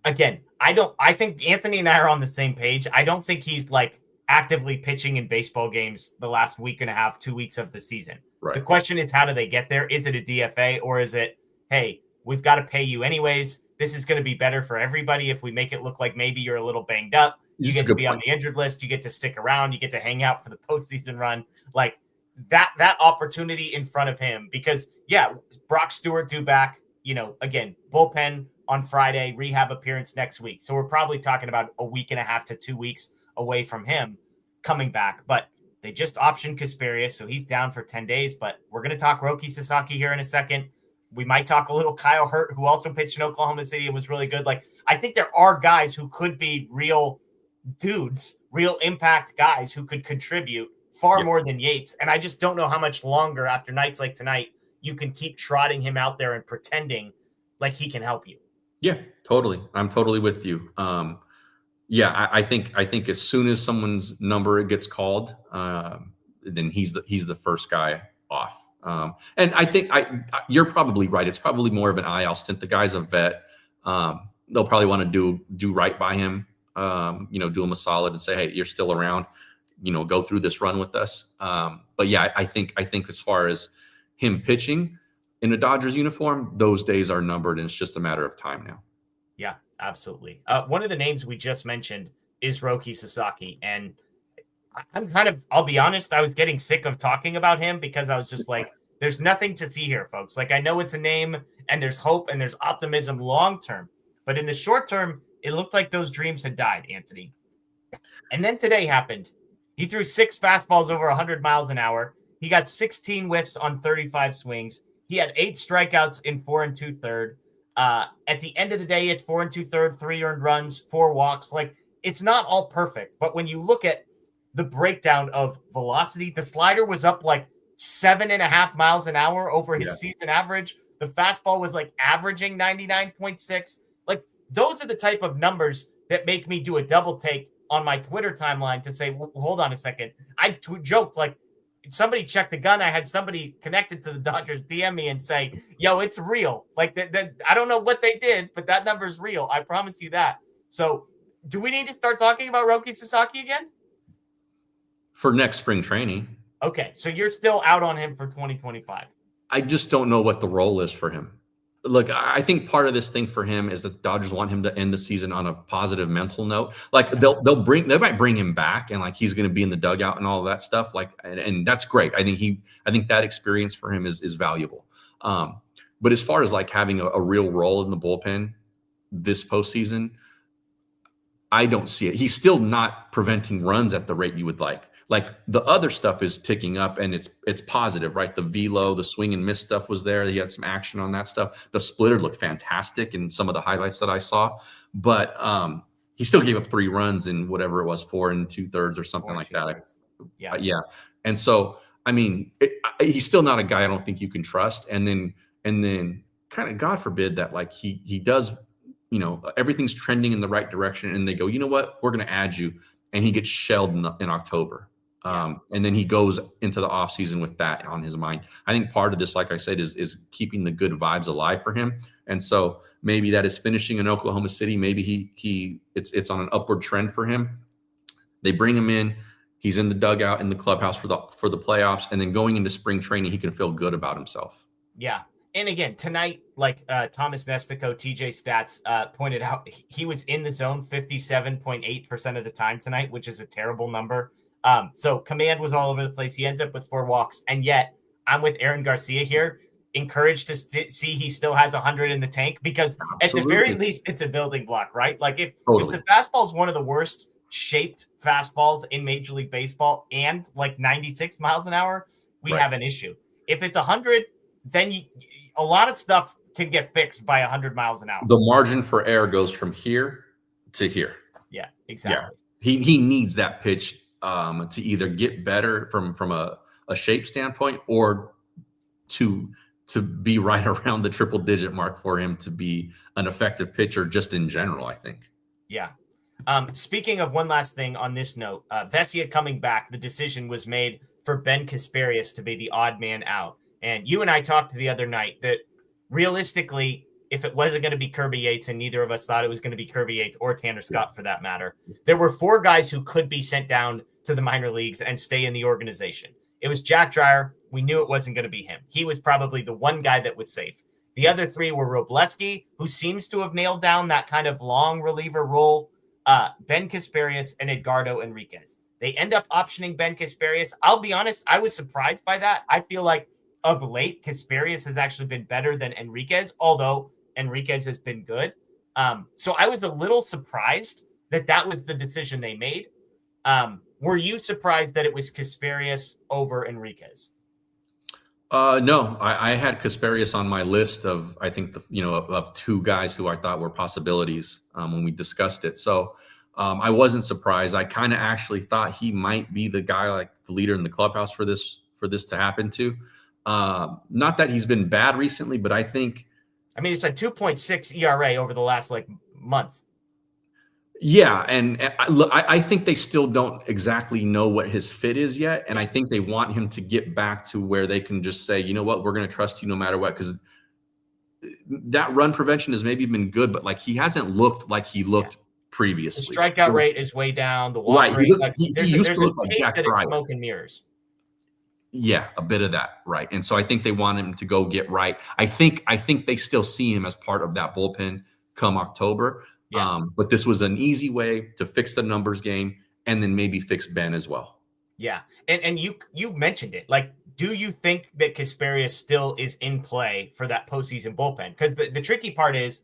Again, I think Anthony and I are on the same page. I don't think he's like actively pitching in baseball games the last week and a half, 2 weeks of the season. Right. The question is, how do they get there? Is it a DFA, or is it, hey, we've got to pay you anyways. This is going to be better for everybody if we make it look like maybe you're a little banged up. You get to be on the injured list. You get to stick around. You get to hang out for the postseason run. Like that opportunity in front of him, because Brock Stewart due back, again, bullpen on Friday, rehab appearance next week. So we're probably talking about a week and a half to 2 weeks away from him coming back. But they just optioned Kasparius, so he's down for 10 days. But we're going to talk Roki Sasaki here in a second. We might talk a little Kyle Hurt, who also pitched in Oklahoma City and was really good. Like, I think there are guys who could be real dudes, real impact guys who could contribute far more than Yates. And I just don't know how much longer after nights like tonight you can keep trotting him out there and pretending like he can help you. Yeah, totally. I'm totally with you. I think as soon as someone's number gets called, then he's the first guy off. And I think you're probably right. It's probably more of an IL stint. The guy's a vet. They'll probably want to do right by him. Do him a solid and say, hey, you're still around. Go through this run with us. But yeah, I think as far as him pitching in a Dodgers uniform, those days are numbered, and it's just a matter of time now. Yeah, absolutely. One of the names we just mentioned is Roki Sasaki, and I'll be honest, I was getting sick of talking about him because I was just like, there's nothing to see here, folks. Like, I know it's a name and there's hope and there's optimism long-term, but in the short term, it looked like those dreams had died, Anthony. And then today happened. He threw 6 fastballs over 100 miles an hour. He got 16 whiffs on 35 swings. He had 8 strikeouts in 4 2/3. At the end of the day, it's 4 2/3, 3 earned runs, 4 walks. Like, it's not all perfect, but when you look at the breakdown of velocity, the slider was up like 7.5 miles an hour over his season average. The fastball was like averaging 99.6. Like, those are the type of numbers that make me do a double take on my Twitter timeline to say, hold on a second. I joked, like, somebody checked the gun. I had somebody connected to the Dodgers DM me and say, yo, it's real. Like, I don't know what they did, but that number is real. I promise you that. So do we need to start talking about Roki Sasaki again? For next spring training. Okay, so you're still out on him for 2025. I just don't know what the role is for him. Look, I think part of this thing for him is that the Dodgers want him to end the season on a positive mental note. Like, they might bring him back, and like he's going to be in the dugout and all of that stuff. Like, and that's great. I think that experience for him is valuable. But as far as like having a real role in the bullpen this postseason, I don't see it. He's still not preventing runs at the rate you would like. like the other stuff is ticking up and it's positive, right? The velo, the swing and miss stuff was there. He had some action on that stuff. The splitter looked fantastic in some of the highlights that I saw, but he still gave up 3 runs in whatever it was, 4 2/3 or something like that. Yeah. Yeah. And so, I mean, he's still not a guy I don't think you can trust. And then kind of, God forbid that like he does, everything's trending in the right direction. And they go, you know what, we're going to add you. And he gets shelled in October. And then he goes into the offseason with that on his mind. I think part of this, like I said, is keeping the good vibes alive for him. And so maybe that is finishing in Oklahoma City. Maybe it's on an upward trend for him. They bring him in. He's in the dugout in the clubhouse for the playoffs. And then going into spring training, he can feel good about himself. Yeah. And again, tonight, like Thomas Nestico, TJ Stats pointed out, he was in the zone 57.8% of the time tonight, which is a terrible number. So command was all over the place. He ends up with 4 walks. And yet I'm with Aaron Garcia here, encouraged to see he still has 100 in the tank, because at the very least, it's a building block, right? Like if the fastball is one of the worst shaped fastballs in Major League Baseball and like 96 miles an hour, we have an issue. If it's 100, then a lot of stuff can get fixed by 100 miles an hour. The margin for error goes from here to here. Yeah, exactly. Yeah. He needs that pitch to either get better from a shape standpoint, or to be right around the triple digit mark for him to be an effective pitcher just in general, I think. Yeah. Speaking of one last thing on this note, Vesia coming back, the decision was made for Ben Kasparius to be the odd man out. And you and I talked the other night that realistically, if it wasn't going to be Kirby Yates, and neither of us thought it was going to be Kirby Yates or Tanner Scott for that matter, there were 4 guys who could be sent down to the minor leagues and stay in the organization. It was Jack Dreyer. We knew it wasn't going to be him. He was probably the one guy that was safe. The other 3 were Robleski, who seems to have nailed down that kind of long reliever role, Ben Kasparius, and Edgardo Enriquez. They end up optioning Ben Kasparius. I'll be honest, I was surprised by that. I feel like of late, Kasparius has actually been better than Enriquez, although Enriquez has been good. So I was a little surprised that was the decision they made. Were you surprised that it was Kasparius over Enriquez? No, I had Kasparius on my list of, I think, of 2 guys who I thought were possibilities when we discussed it. So I wasn't surprised. I kind of actually thought he might be the guy, like the leader in the clubhouse for this to happen to. Not that he's been bad recently, but I think, it's a 2.6 ERA over the last month. Yeah, and I think they still don't exactly know what his fit is yet, and I think they want him to get back to where they can just say, you know what, we're going to trust you no matter what, because that run prevention has maybe been good, but like he hasn't looked like he looked previously. The strikeout rate is way down. The walk rate, he used to look like Jack Dreyer. Smoke and mirrors. Yeah, a bit of that, right? And so I think they want him to go get right. I think they still see him as part of that bullpen come October. Yeah. But this was an easy way to fix the numbers game and then maybe fix Ben as well. Yeah. And you mentioned it. Like, do you think that Kasparius still is in play for that postseason bullpen? Because the tricky part is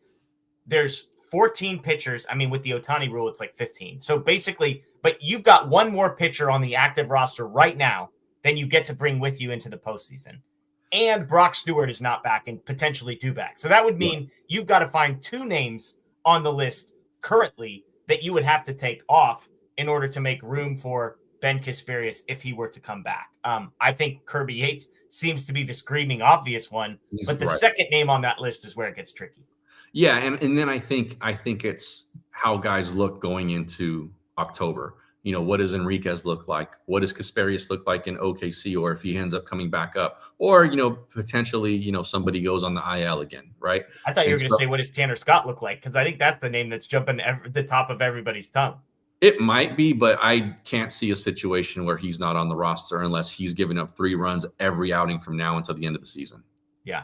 there's 14 pitchers. With the Ohtani rule, it's like 15. So basically, but you've got one more pitcher on the active roster right now than you get to bring with you into the postseason. And Brock Stewart is not back and potentially due back. So that would mean you've got to find 2 names on the list currently that you would have to take off in order to make room for Ben Kasparius if he were to come back. I think Kirby Yates seems to be the screaming obvious one, but the second name on that list is where it gets tricky. Yeah, and then I think it's how guys look going into October. What does Enriquez look like? What does Kasparius look like in OKC, or if he ends up coming back up, or, potentially, somebody goes on the IL again, right? I thought you were going to say, what does Tanner Scott look like? Because I think that's the name that's jumping the top of everybody's tongue. It might be, but I can't see a situation where he's not on the roster unless he's giving up 3 runs every outing from now until the end of the season. Yeah.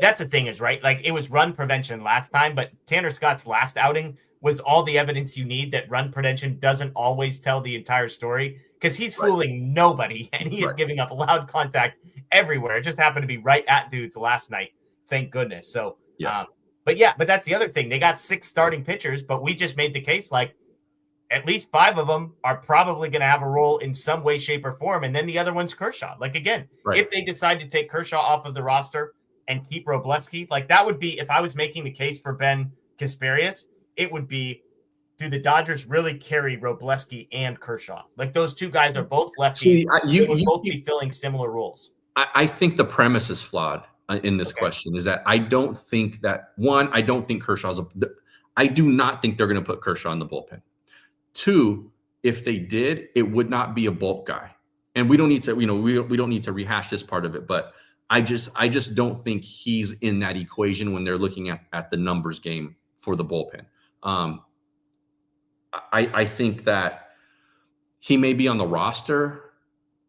That's the thing is, right? Like, it was run prevention last time, but Tanner Scott's last outing was all the evidence you need that run prevention doesn't always tell the entire story, because he's fooling nobody and he is giving up loud contact everywhere. It just happened to be right at dudes last night. Thank goodness. So, but that's the other thing. They got 6 starting pitchers, but we just made the case like at least 5 of them are probably going to have a role in some way, shape, or form. And then the other one's Kershaw. Like, again, if they decide to take Kershaw off of the roster and keep Robleski, like that would be, if I was making the case for Ben Kasparius, it would be, do the Dodgers really carry Robleski and Kershaw? Like, those two guys are both lefties. They would both be filling similar roles. I think the premise is flawed in this question, is that I don't think that, one, I don't think I do not think they're going to put Kershaw in the bullpen. 2, if they did, it would not be a bulk guy. And we don't need to, we don't need to rehash this part of it, but I just don't think he's in that equation when they're looking at the numbers game for the bullpen. I think that he may be on the roster,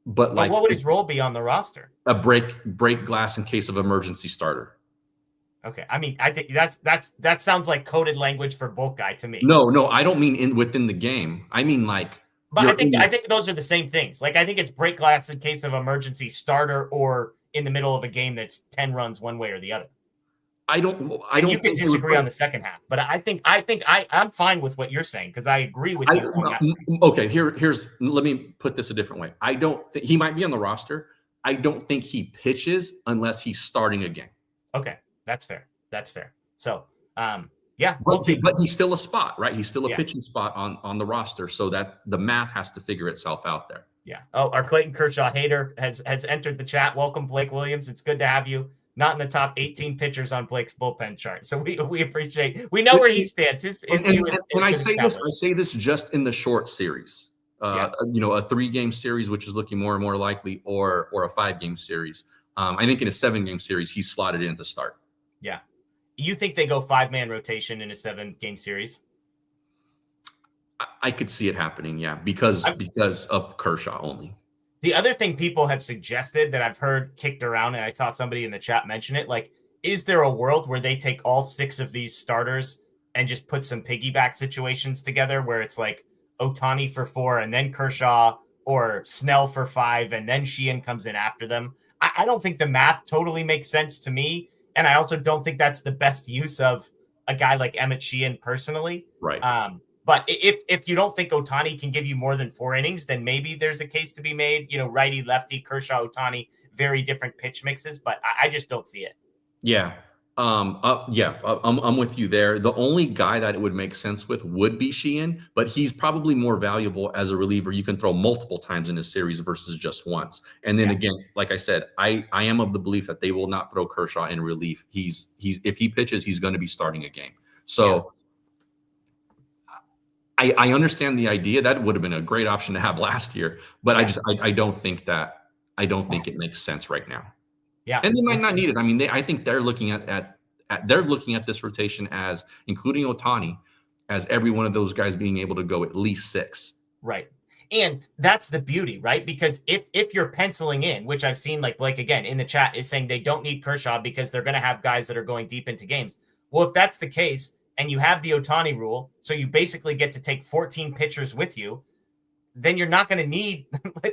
but like, what would his role be on the roster? A break glass in case of emergency starter. Okay, I mean, I think that sounds like coded language for bulk guy to me. No, I don't mean within the game. I mean like. But I think those are the same things. Like, I think it's break glass in case of emergency starter or in the middle of a game that's 10 runs one way or the other. I don't. You can disagree on the second half, but I think I'm fine with what you're saying because I agree with you. Okay, let me put this a different way. I don't think he might be on the roster. I don't think he pitches unless he's starting a game. Okay, that's fair. So, but he's still a spot, right? He's still a pitching spot on the roster, so that the math has to figure itself out there. Yeah. Oh, our Clayton Kershaw hater has entered the chat. Welcome, Blake Williams. It's good to have you. Not in the top 18 pitchers on Blake's bullpen chart. So we appreciate. We know where he stands. And I say this just in the short series. A 3-game series, which is looking more and more likely, or a 5-game series. I think in a 7-game series, he's slotted in to start. Yeah. You think they go 5-man rotation in a 7-game series? I could see it happening, yeah, because of Kershaw only. The other thing people have suggested that I've heard kicked around, and I saw somebody in the chat mention it, like, is there a world where they take all 6 of these starters and just put some piggyback situations together where it's like Ohtani for 4 and then Kershaw, or Snell for 5 and then Sheehan comes in after them? I don't think the math totally makes sense to me. And I also don't think that's the best use of a guy like Emmet Sheehan personally. Right. But if you don't think Ohtani can give you more than 4 innings, then maybe there's a case to be made. Righty, lefty, Kershaw, Ohtani, very different pitch mixes, but I just don't see it. Yeah. I'm with you there. The only guy that it would make sense with would be Sheehan, but he's probably more valuable as a reliever. You can throw multiple times in a series versus just once. And then again, like I said, I am of the belief that they will not throw Kershaw in relief. He's if he pitches, he's going to be starting a game. So I understand the idea. That would have been a great option to have last year, but I don't think it makes sense right now. Yeah, and they might not need it. I mean, I think they're looking at this rotation as, including Ohtani, as every one of those guys being able to go at least 6. Right. And that's the beauty, right? Because if you're penciling in, which I've seen, like Blake again in the chat is saying they don't need Kershaw because they're going to have guys that are going deep into games. Well, if that's the case and you have the Ohtani rule, so you basically get to take 14 pitchers with you, then you're not going to need,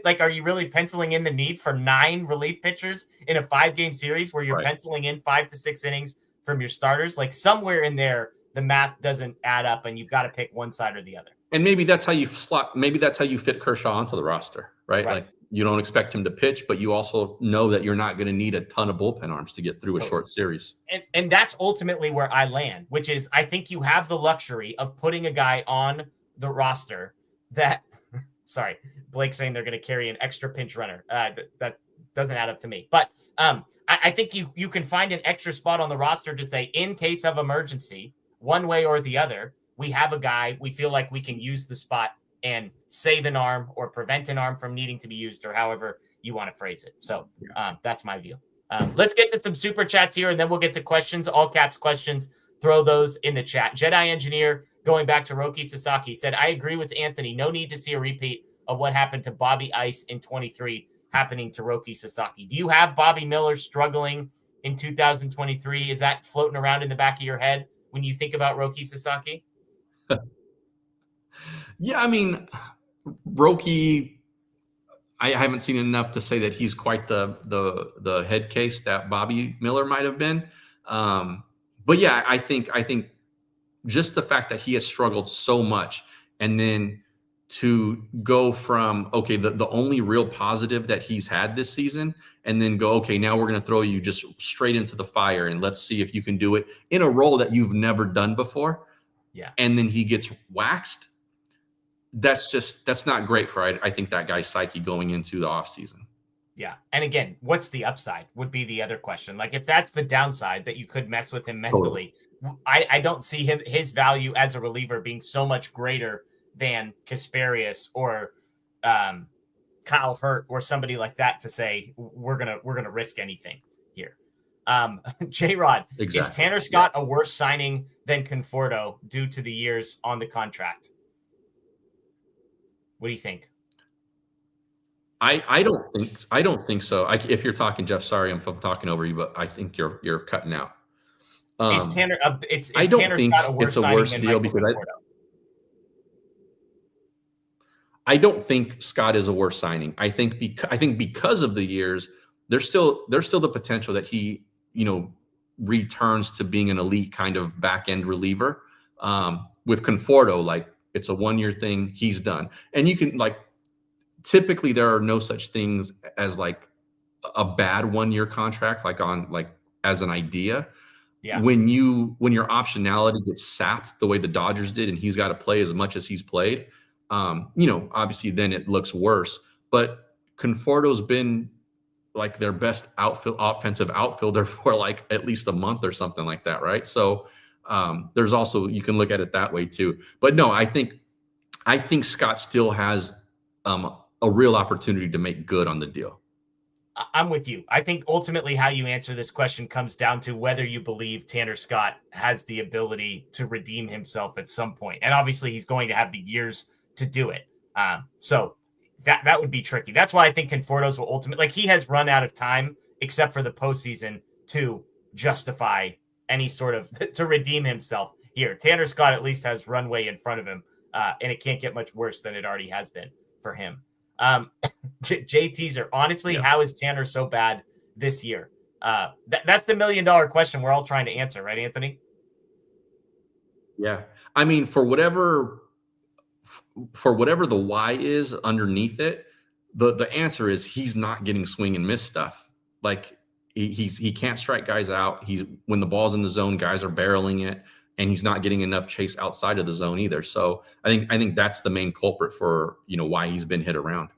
like, are you really penciling in the need for 9 relief pitchers in a 5-game series where you're penciling in 5 to 6 innings from your starters? Like, somewhere in there, the math doesn't add up and you've got to pick one side or the other. And maybe that's how you fit Kershaw onto the roster, right? Like, you don't expect him to pitch, but you also know that you're not going to need a ton of bullpen arms to get through a short series. And that's ultimately where I land, which is I think you have the luxury of putting a guy on the roster that, sorry, Blake saying they're going to carry an extra pinch runner. That doesn't add up to me. But I think you can find an extra spot on the roster to say, in case of emergency, one way or the other, we have a guy, we feel like we can use the spot and save an arm or prevent an arm from needing to be used, or however you want to phrase it. So that's my view. Let's get to some super chats here, and then we'll get to questions, all caps questions. Throw those in the chat. Jedi Engineer, going back to Roki Sasaki, said, I agree with Anthony. No need to see a repeat of what happened to Bobby Ice in 23 happening to Roki Sasaki. Do you have Bobby Miller struggling in 2023? Is that floating around in the back of your head when you think about Roki Sasaki? Yeah, I mean, Roki, I haven't seen enough to say that he's quite the head case that Bobby Miller might have been. But yeah, I think just the fact that he has struggled so much, And then to go from, okay, the only real positive that he's had this season, and then go, okay, now we're going to throw you just straight into the fire and let's see if you can do it in a role that you've never done before. Yeah. And then he gets waxed. That's not great for, I think, that guy's psyche going into the offseason. Yeah. And again, what's the upside would be the other question. Like, if that's the downside, that you could mess with him mentally, I don't see his value as a reliever being so much greater than Kasparius or Kyle Hurt or somebody like that to say we're gonna risk anything here. J-Rod, exactly. Is Tanner Scott a worse signing than Conforto due to the years on the contract? What do you think? I don't think so. If you're talking, Jeff, sorry, I'm talking over you, but I think you're cutting out. Is Tanner? I don't Tanner think Scott it's a worse deal because I don't think Scott is a worse signing. I think because of the years, there's still the potential that he, returns to being an elite kind of back end reliever. With Conforto, like, it's a 1-year thing. He's done, and you can typically there are no such things as like a bad 1-year contract, as an idea. Yeah. When your optionality gets sapped the way the Dodgers did, and he's got to play as much as he's played, obviously then it looks worse. But Conforto's been like their best offensive outfielder for like at least a month or something like that, right? So there's also, you can look at it that way too. But no, I think Scott still has a real opportunity to make good on the deal. I'm with you. I think ultimately how you answer this question comes down to whether you believe Tanner Scott has the ability to redeem himself at some point. And obviously he's going to have the years to do it. So that would be tricky. That's why I think Conforto's will ultimately, he has run out of time except for the postseason to justify any sort of, to redeem himself here. Tanner Scott at least has runway in front of him, and it can't get much worse than it already has been for him. Jay Teaser, honestly, How is Tanner so bad this year? That's the $1 million question we're all trying to answer, right, Anthony? Yeah. I mean, for whatever the why is underneath it, the answer is he's not getting swing and miss stuff. Like, he can't strike guys out. When the ball's in the zone, guys are barreling it, and he's not getting enough chase outside of the zone either. So I think that's the main culprit for, why he's been hit around.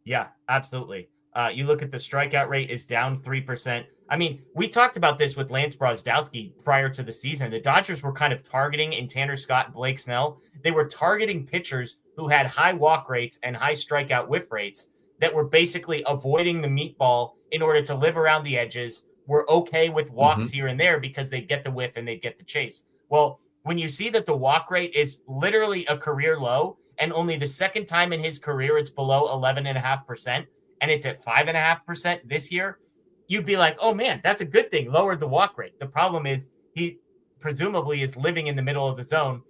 Yeah, absolutely. You look at the strikeout rate is down 3%. I mean, we talked about this with Lance Brozdowski prior to the season. The Dodgers were kind of targeting in Tanner Scott, Blake Snell. They were targeting pitchers who had high walk rates and high strikeout whiff rates that were basically avoiding the meatball in order to live around the edges. Were okay with walks here and there because they'd get the whiff and they'd get the chase. Well, when you see that the walk rate is literally a career low, and only the second time in his career it's below 11.5%, and it's at 5.5% this year, you'd be like, oh man, that's a good thing. Lowered the walk rate. The problem is he presumably is living in the middle of the zone,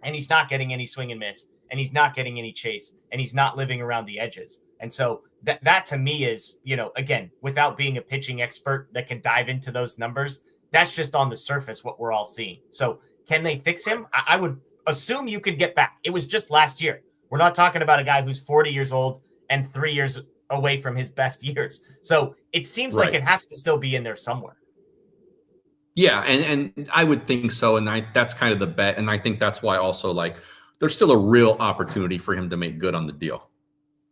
and he's not getting any swing and miss, and he's not getting any chase, and he's not living around the edges. And so that to me is, again, without being a pitching expert that can dive into those numbers, that's just on the surface what we're all seeing. So can they fix him? I would assume you could get back. It was just last year. We're not talking about a guy who's 40 years old and 3 years away from his best years. So it seems like it has to still be in there somewhere. Yeah, and I would think so. And that's kind of the bet. And I think that's why also, there's still a real opportunity for him to make good on the deal.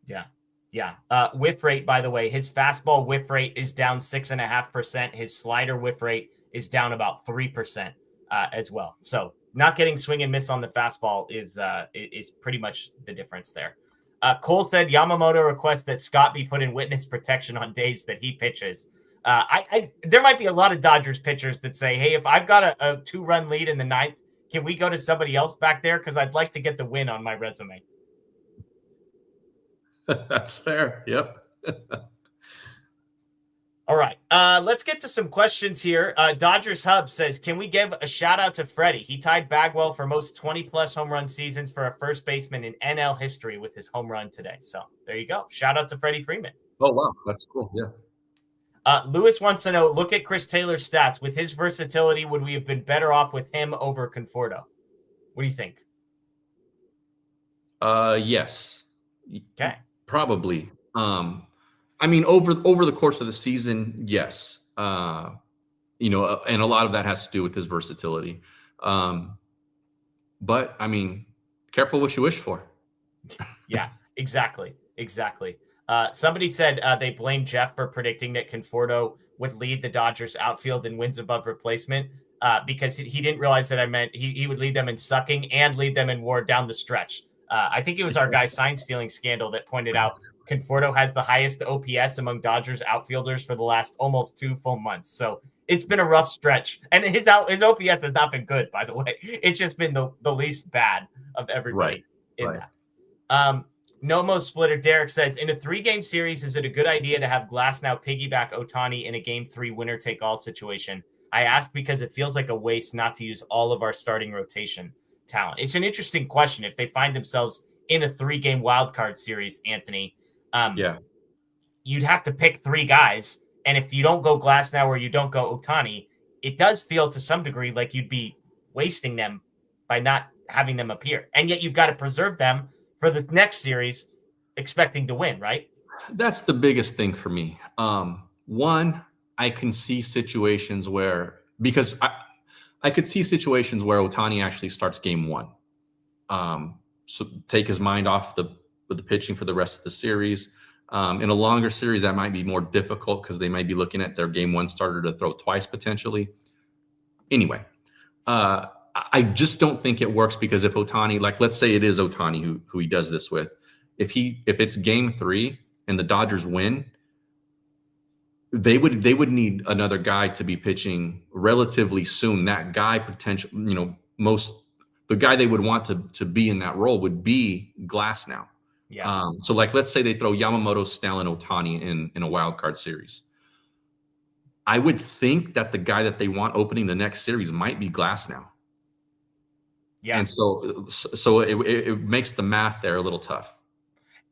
Yeah. Yeah. Whiff rate, by the way, his fastball whiff rate is down 6.5%. His slider whiff rate is down about 3% as well. So not getting swing and miss on the fastball is pretty much the difference there. Cole said Yamamoto requests that Scott be put in witness protection on days that he pitches. There might be a lot of Dodgers pitchers that say, hey, if I've got a 2-run lead in the 9th, can we go to somebody else back there? Because I'd like to get the win on my resume. That's fair. Yep. All right. Let's get to some questions here. Dodgers Hub says, can we give a shout out to Freddie? He tied Bagwell for most 20-plus home run seasons for a first baseman in NL history with his home run today. So there you go. Shout out to Freddie Freeman. Oh, wow. That's cool. Yeah. Lewis wants to know, look at Chris Taylor's stats. With his versatility, would we have been better off with him over Conforto? What do you think? Yeah. I mean, for whatever the why is underneath it, the answer is he's not getting swing and miss stuff. Like, Yes. Okay. Probably. I mean, over the course of the season, yes. And a lot of that has to do with his versatility. But I mean, careful what you wish for. Yeah, exactly. Somebody said they blame Jeff for predicting that Conforto would lead the Dodgers outfield in wins above replacement because he didn't realize that I meant he would lead them in sucking and lead them in WAR down the stretch. I think it was our guy sign stealing scandal that pointed out Conforto has the highest OPS among Dodgers outfielders for the last almost 2 full months. So it's been a rough stretch, and his OPS has not been good, by the way. It's just been the least bad of everybody in that. Nomo Splitter Derek says, in a 3-game series, is it a good idea to have Glasnow piggyback Ohtani in a Game 3 winner-take-all situation? I ask because it feels like a waste not to use all of our starting rotation talent. It's an interesting question if they find themselves in a 3-game wildcard series, Anthony. You'd have to pick 3 guys, and if you don't go Glasnow or you don't go Ohtani, it does feel to some degree like you'd be wasting them by not having them appear. And yet you've got to preserve them for the next series, expecting to win, right? That's the biggest thing for me. One, I can see situations where, because I could see situations where Ohtani actually starts game 1. So take his mind off the pitching for the rest of the series. In a longer series, that might be more difficult because they might be looking at their game 1 starter to throw twice potentially. Anyway, I just don't think it works because if Ohtani, like let's say it is Ohtani who he does this with, if it's game 3 and the Dodgers win, they would need another guy to be pitching relatively soon. That guy the guy they would want to be in that role would be Glasnow. Yeah. So like let's say they throw Yamamoto, Snell, and Ohtani in a wild card series. I would think that the guy that they want opening the next series might be Glasnow. Yeah. And so it makes the math there a little tough.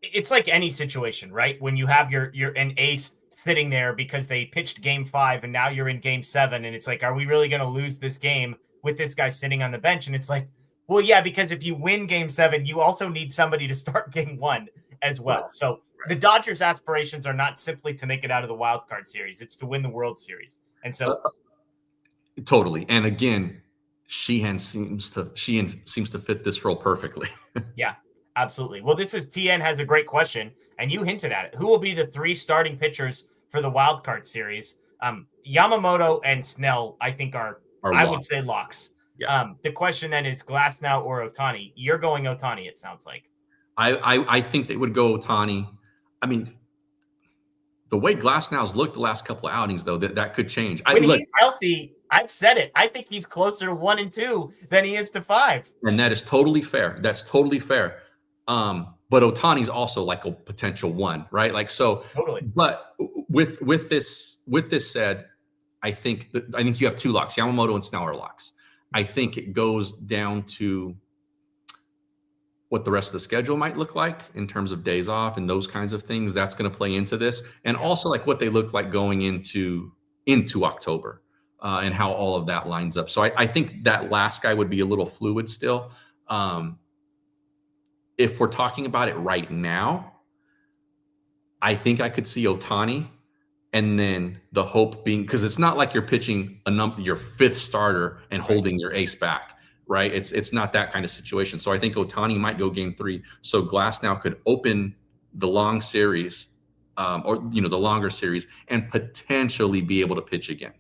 It's like any situation, right? When you have your an ace sitting there because they pitched game 5 and now you're in game 7 and it's like, are we really going to lose this game with this guy sitting on the bench? And it's like, well, yeah, because if you win game 7, you also need somebody to start game 1 as well. Right. So the Dodgers' aspirations are not simply to make it out of the wild card series. It's to win the World Series. And so totally. And again, Sheehan seems to fit this role perfectly. Yeah, absolutely. Well, TN has a great question, and you hinted at it. Who will be the 3 starting pitchers for the wild card series? Yamamoto and Snell, I think are I would say locks. Yeah. The question then is Glasnow or Ohtani. You're going Ohtani, it sounds like. I think they would go Ohtani. I mean, the way Glasnow's looked the last couple of outings, though, that could change. He's healthy, I've said it. I think he's closer to 1 and 2 than he is to 5. And that is totally fair. That's totally fair. But Ohtani's also like a potential 1, right? Like so. Totally. But with this said, I think you have 2 locks. Yamamoto and Snell are locks. I think it goes down to what the rest of the schedule might look like in terms of days off and those kinds of things. That's going to play into this, and also like what they look like going into October and how all of that lines up. So I think that last guy would be a little fluid still. If we're talking about it right now, I think I could see Ohtani. And then the hope being, because it's not like you're pitching your 5th starter and holding your ace back, right? It's not that kind of situation. So I think Ohtani might go game 3. So Glasnow could open the long series, or the longer series, and potentially be able to pitch again.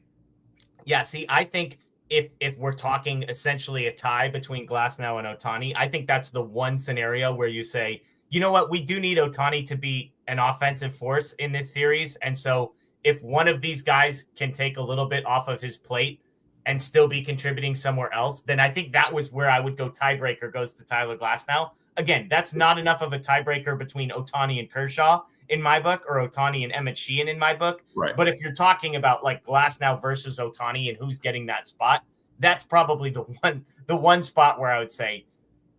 Yeah. See, I think if we're talking essentially a tie between Glasnow and Ohtani, I think that's the one scenario where you say, you know what, we do need Ohtani to be an offensive force in this series, and so if one of these guys can take a little bit off of his plate and still be contributing somewhere else, then I think that was where I would go tiebreaker goes to Tyler Glasnow. Again, that's not enough of a tiebreaker between Ohtani and Kershaw in my book, or Ohtani and Emmet Sheehan in my book. Right. But if you're talking about like Glasnow versus Ohtani and who's getting that spot, that's probably the one spot where I would say,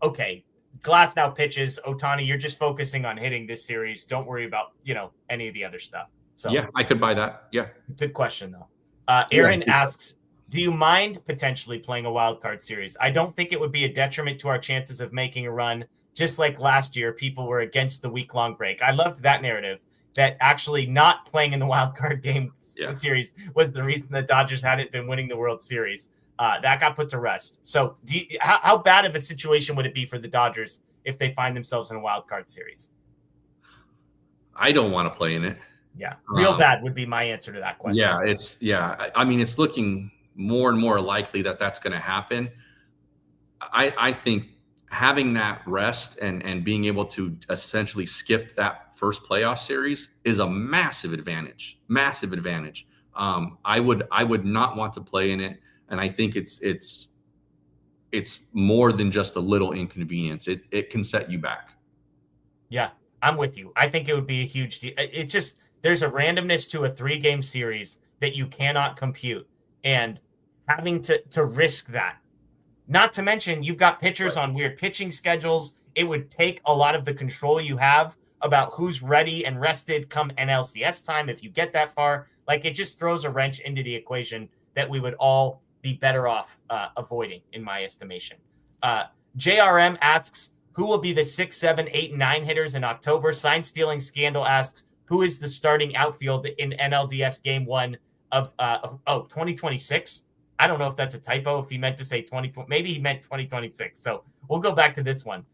okay, Glasnow pitches, Ohtani, you're just focusing on hitting this series. Don't worry about, any of the other stuff. So yeah, I could buy that. Yeah. Good question, though. Aaron asks, do you mind potentially playing a wild card series? I don't think it would be a detriment to our chances of making a run. just like last year, people were against the week-long break. I loved that narrative, that actually not playing in the wild card game series was the reason the Dodgers hadn't been winning the World Series. That got put to rest. So how bad of a situation would it be for the Dodgers if they find themselves in a wild card series? I don't want to play in it. Yeah, real bad would be my answer to that question. I mean, it's looking more and more likely that that's going to happen. I think having that rest and being able to essentially skip that first playoff series is a massive advantage. Massive advantage. I would not want to play in it, and I think it's more than just a little inconvenience. It can set you back. Yeah, I'm with you. I think it would be a huge deal. It's just there's a randomness to a 3-game series that you cannot compute, and having to risk that. Not to mention, you've got pitchers on weird pitching schedules. It would take a lot of the control you have about who's ready and rested come NLCS time if you get that far. Like, it just throws a wrench into the equation that we would all be better off avoiding, in my estimation. JRM asks, who will be the 6, 7, 8, and 9 hitters in October? Sign Stealing Scandal asks, who is the starting outfield in NLDS Game 1 of 2026? I don't know if that's a typo, if he meant to say 2020. Maybe he meant 2026. So we'll go back to this one.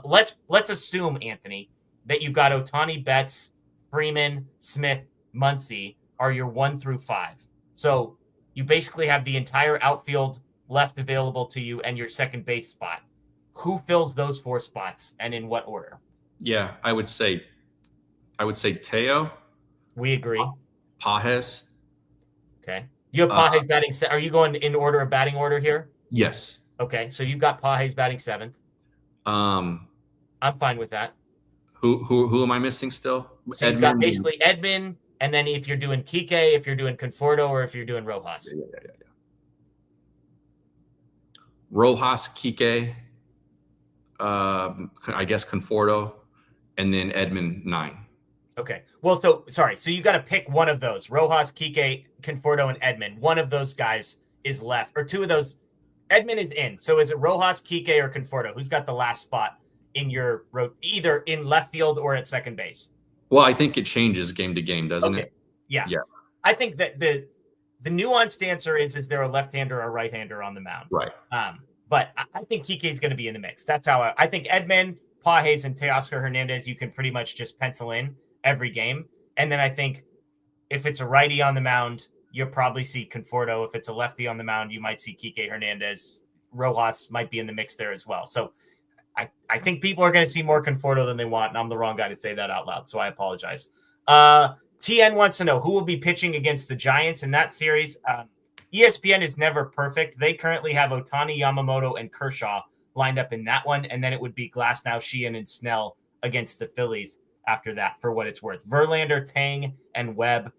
Let's assume, Anthony, that you've got Ohtani, Betts, Freeman, Smith, Muncy are your 1 through 5. So you basically have the entire outfield left available to you and your second base spot. Who fills those 4 spots and in what order? Yeah, I would say Teo. We agree. Pages. Okay. You have Pages batting. Are you going in order of batting order here? Yes. Okay, so you've got Pages batting 7th. I'm fine with that. Who am I missing still? So you've got basically Edman, and then if you're doing Kike, if you're doing Conforto, or if you're doing Rojas. Yeah. Rojas, Kike, I guess Conforto, and then Edman 9. Okay. Well, so you got to pick one of those. Rojas, Kike, Conforto, and Edman. One of those guys is left, or 2 of those. Edman is in. So is it Rojas, Kike, or Conforto? Who's got the last spot in your either in left field or at second base? Well, I think it changes game to game, doesn't it? Yeah. I think that the nuanced answer is there a left-hander or a right-hander on the mound? Right. But I think Kike is going to be in the mix. That's how I think Edman, Pages, and Teoscar Hernandez, you can pretty much just pencil in every game. And then I think if it's a righty on the mound, you'll probably see Conforto. If it's a lefty on the mound, you might see Kike Hernandez. Rojas might be in the mix there as well. So I think people are going to see more Conforto than they want, and I'm the wrong guy to say that out loud, so I apologize. TN wants to know who will be pitching against the Giants in that series. ESPN is never perfect. They currently have Ohtani, Yamamoto, and Kershaw lined up in that one, and then it would be Glasnow, Sheehan, and Snell against the Phillies after that, for what it's worth. Verlander, Tang, and Webb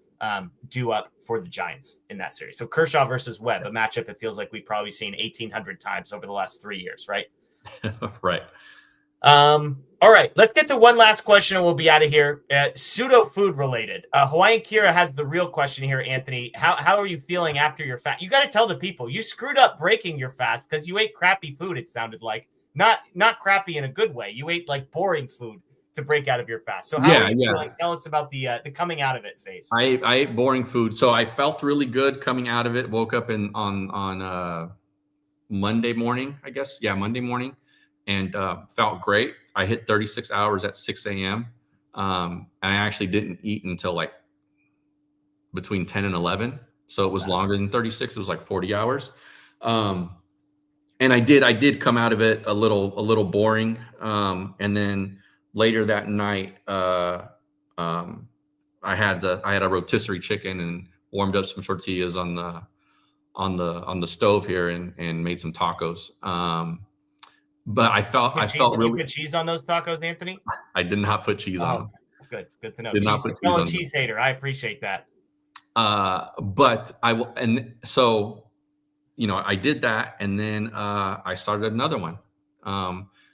due up for the Giants in that series. So Kershaw versus Webb, a matchup it feels like we've probably seen 1,800 times over the last 3 years, right? Right. All right, let's get to one last question and we'll be out of here. Pseudo food related. Hawaiian Kira has the real question here, Anthony. How are you feeling after your fast? You got to tell the people you screwed up breaking your fast because you ate crappy food. It sounded like not crappy in a good way. You ate like boring food to break out of your fast. So how are you feeling? Tell us about the coming out of it phase. I ate boring food, so I felt really good coming out of it. Woke up on Monday morning, I guess. Yeah, Monday morning, and felt great. I hit 36 hours at 6 a.m. And I actually didn't eat until like between 10 and 11. So it was longer than 36. It was like 40 hours. And I did come out of it a little boring. And then later that night, I had a rotisserie chicken and warmed up some tortillas on the stove here and made some tacos. But I felt really. You put cheese on those tacos, Anthony? I did not put cheese on them. Good to know. Fellow cheese hater. I appreciate that. But so, I did that, and then I started another one.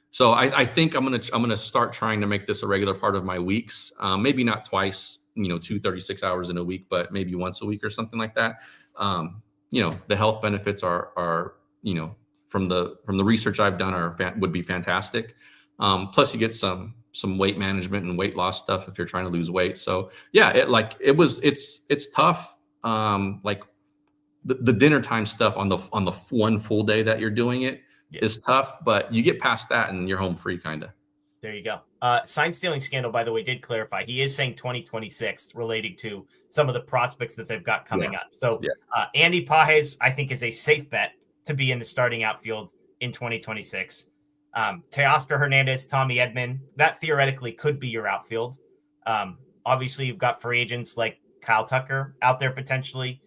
So I think I'm gonna start trying to make this a regular part of my weeks. Maybe not twice, 2 36 hours in a week, but maybe once a week or something like that. The health benefits are from the research I've done would be fantastic. Plus you get some weight management and weight loss stuff if you're trying to lose weight. So yeah, it's tough. Like the dinner time stuff on the one full day that you're doing it is tough, but you get past that and you're home free kind of. There you go. Sign stealing scandal, by the way, did clarify. He is saying 2026 relating to some of the prospects that they've got coming up. So Andy Pages, I think, is a safe bet to be in the starting outfield in 2026. Teoscar Hernandez, Tommy Edman, that theoretically could be your outfield. Obviously, you've got free agents like Kyle Tucker out there potentially.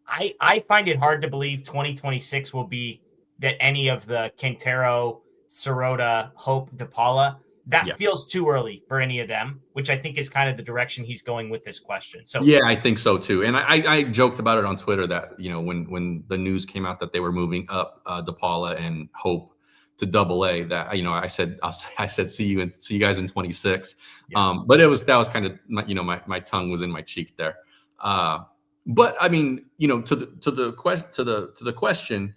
I find it hard to believe 2026 will be that any of the Quintero, Sirota, Hope, DePaula, that feels too early for any of them, which I think is kind of the direction he's going with this question. So yeah, I think so too. And I joked about it on Twitter that, when the news came out that they were moving up DePaula and Hope to AA, that, I said, see you guys in 26. But that was kind of my tongue was in my cheek there. But I mean, to the question,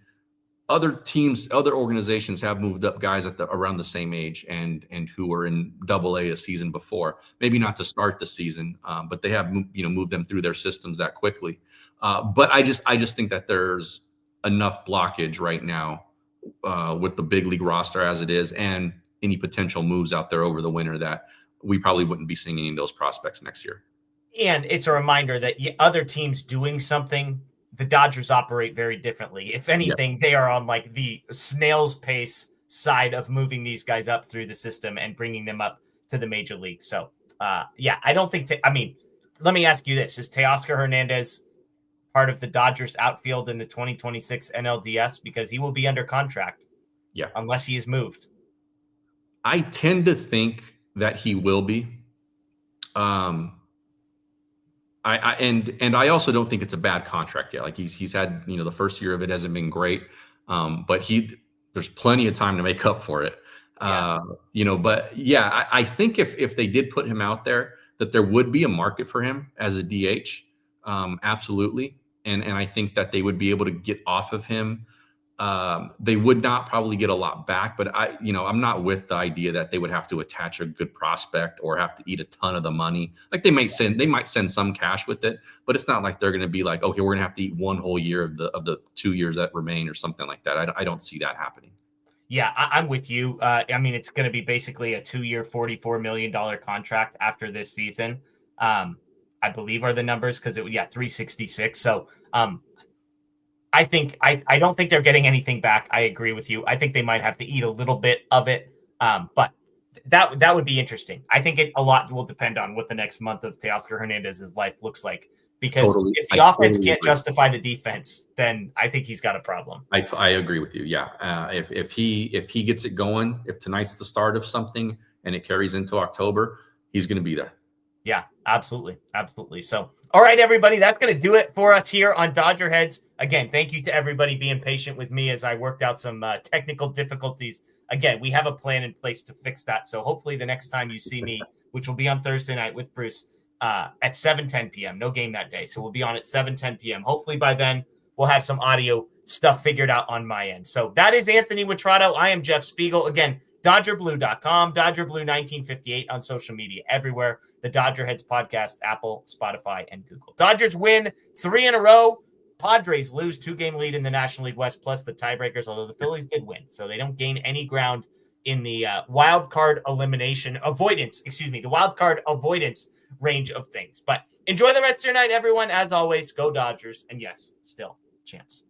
other teams, other organizations have moved up guys around the same age and who were in AA a season before. Maybe not to start the season, but they have moved them through their systems that quickly. But I just think that there's enough blockage right now with the big league roster as it is, and any potential moves out there over the winter that we probably wouldn't be seeing any of those prospects next year. And it's a reminder that other teams doing something, the Dodgers operate very differently. If anything, they are on like the snail's pace side of moving these guys up through the system and bringing them up to the major league. So, I don't think let me ask you this. Is Teoscar Hernandez part of the Dodgers outfield in the 2026 NLDS? Because he will be under contract. Yeah. Unless he is moved. I tend to think that he will be. I also don't think it's a bad contract yet. Like he's had, the first year of it hasn't been great. But there's plenty of time to make up for it. But yeah, I think if they did put him out there, that there would be a market for him as a DH. Absolutely. And I think that they would be able to get off of him. They would not probably get a lot back, but I'm not with the idea that they would have to attach a good prospect or have to eat a ton of the money. Like they might send some cash with it, but it's not like they're going to be like, okay, we're going to have to eat one whole year of the 2 years that remain or something like that. I don't see that happening. Yeah, I'm with you. It's going to be basically a 2-year, $44 million contract after this season. I believe are the numbers because 366. So, I don't think they're getting anything back. I agree with you. I think they might have to eat a little bit of it. But that would be interesting. I think a lot will depend on what the next month of Teoscar Hernandez's life looks like. Because if the offense can't justify the defense, then I think he's got a problem. I agree with you. Yeah. If he gets it going, if tonight's the start of something and it carries into October, he's going to be there. Yeah, absolutely. Absolutely. So, all right, everybody, that's going to do it for us here on Dodger Heads. Again, thank you to everybody being patient with me as I worked out some technical difficulties. Again, we have a plan in place to fix that. So hopefully the next time you see me, which will be on Thursday night with Bruce at 7:10 p.m. No game that day. So we'll be on at 7:10 p.m. Hopefully by then we'll have some audio stuff figured out on my end. So that is Anthony Witrado. I am Jeff Spiegel. Again, DodgerBlue.com, DodgerBlue1958 on social media everywhere. The Dodger Heads podcast, Apple, Spotify, and Google. Dodgers win 3 in a row. Padres lose 2-game lead in the National League West plus the tiebreakers, although the Phillies did win. So they don't gain any ground in the wild card avoidance range of things. But enjoy the rest of your night, everyone. As always, go Dodgers. And yes, still champs.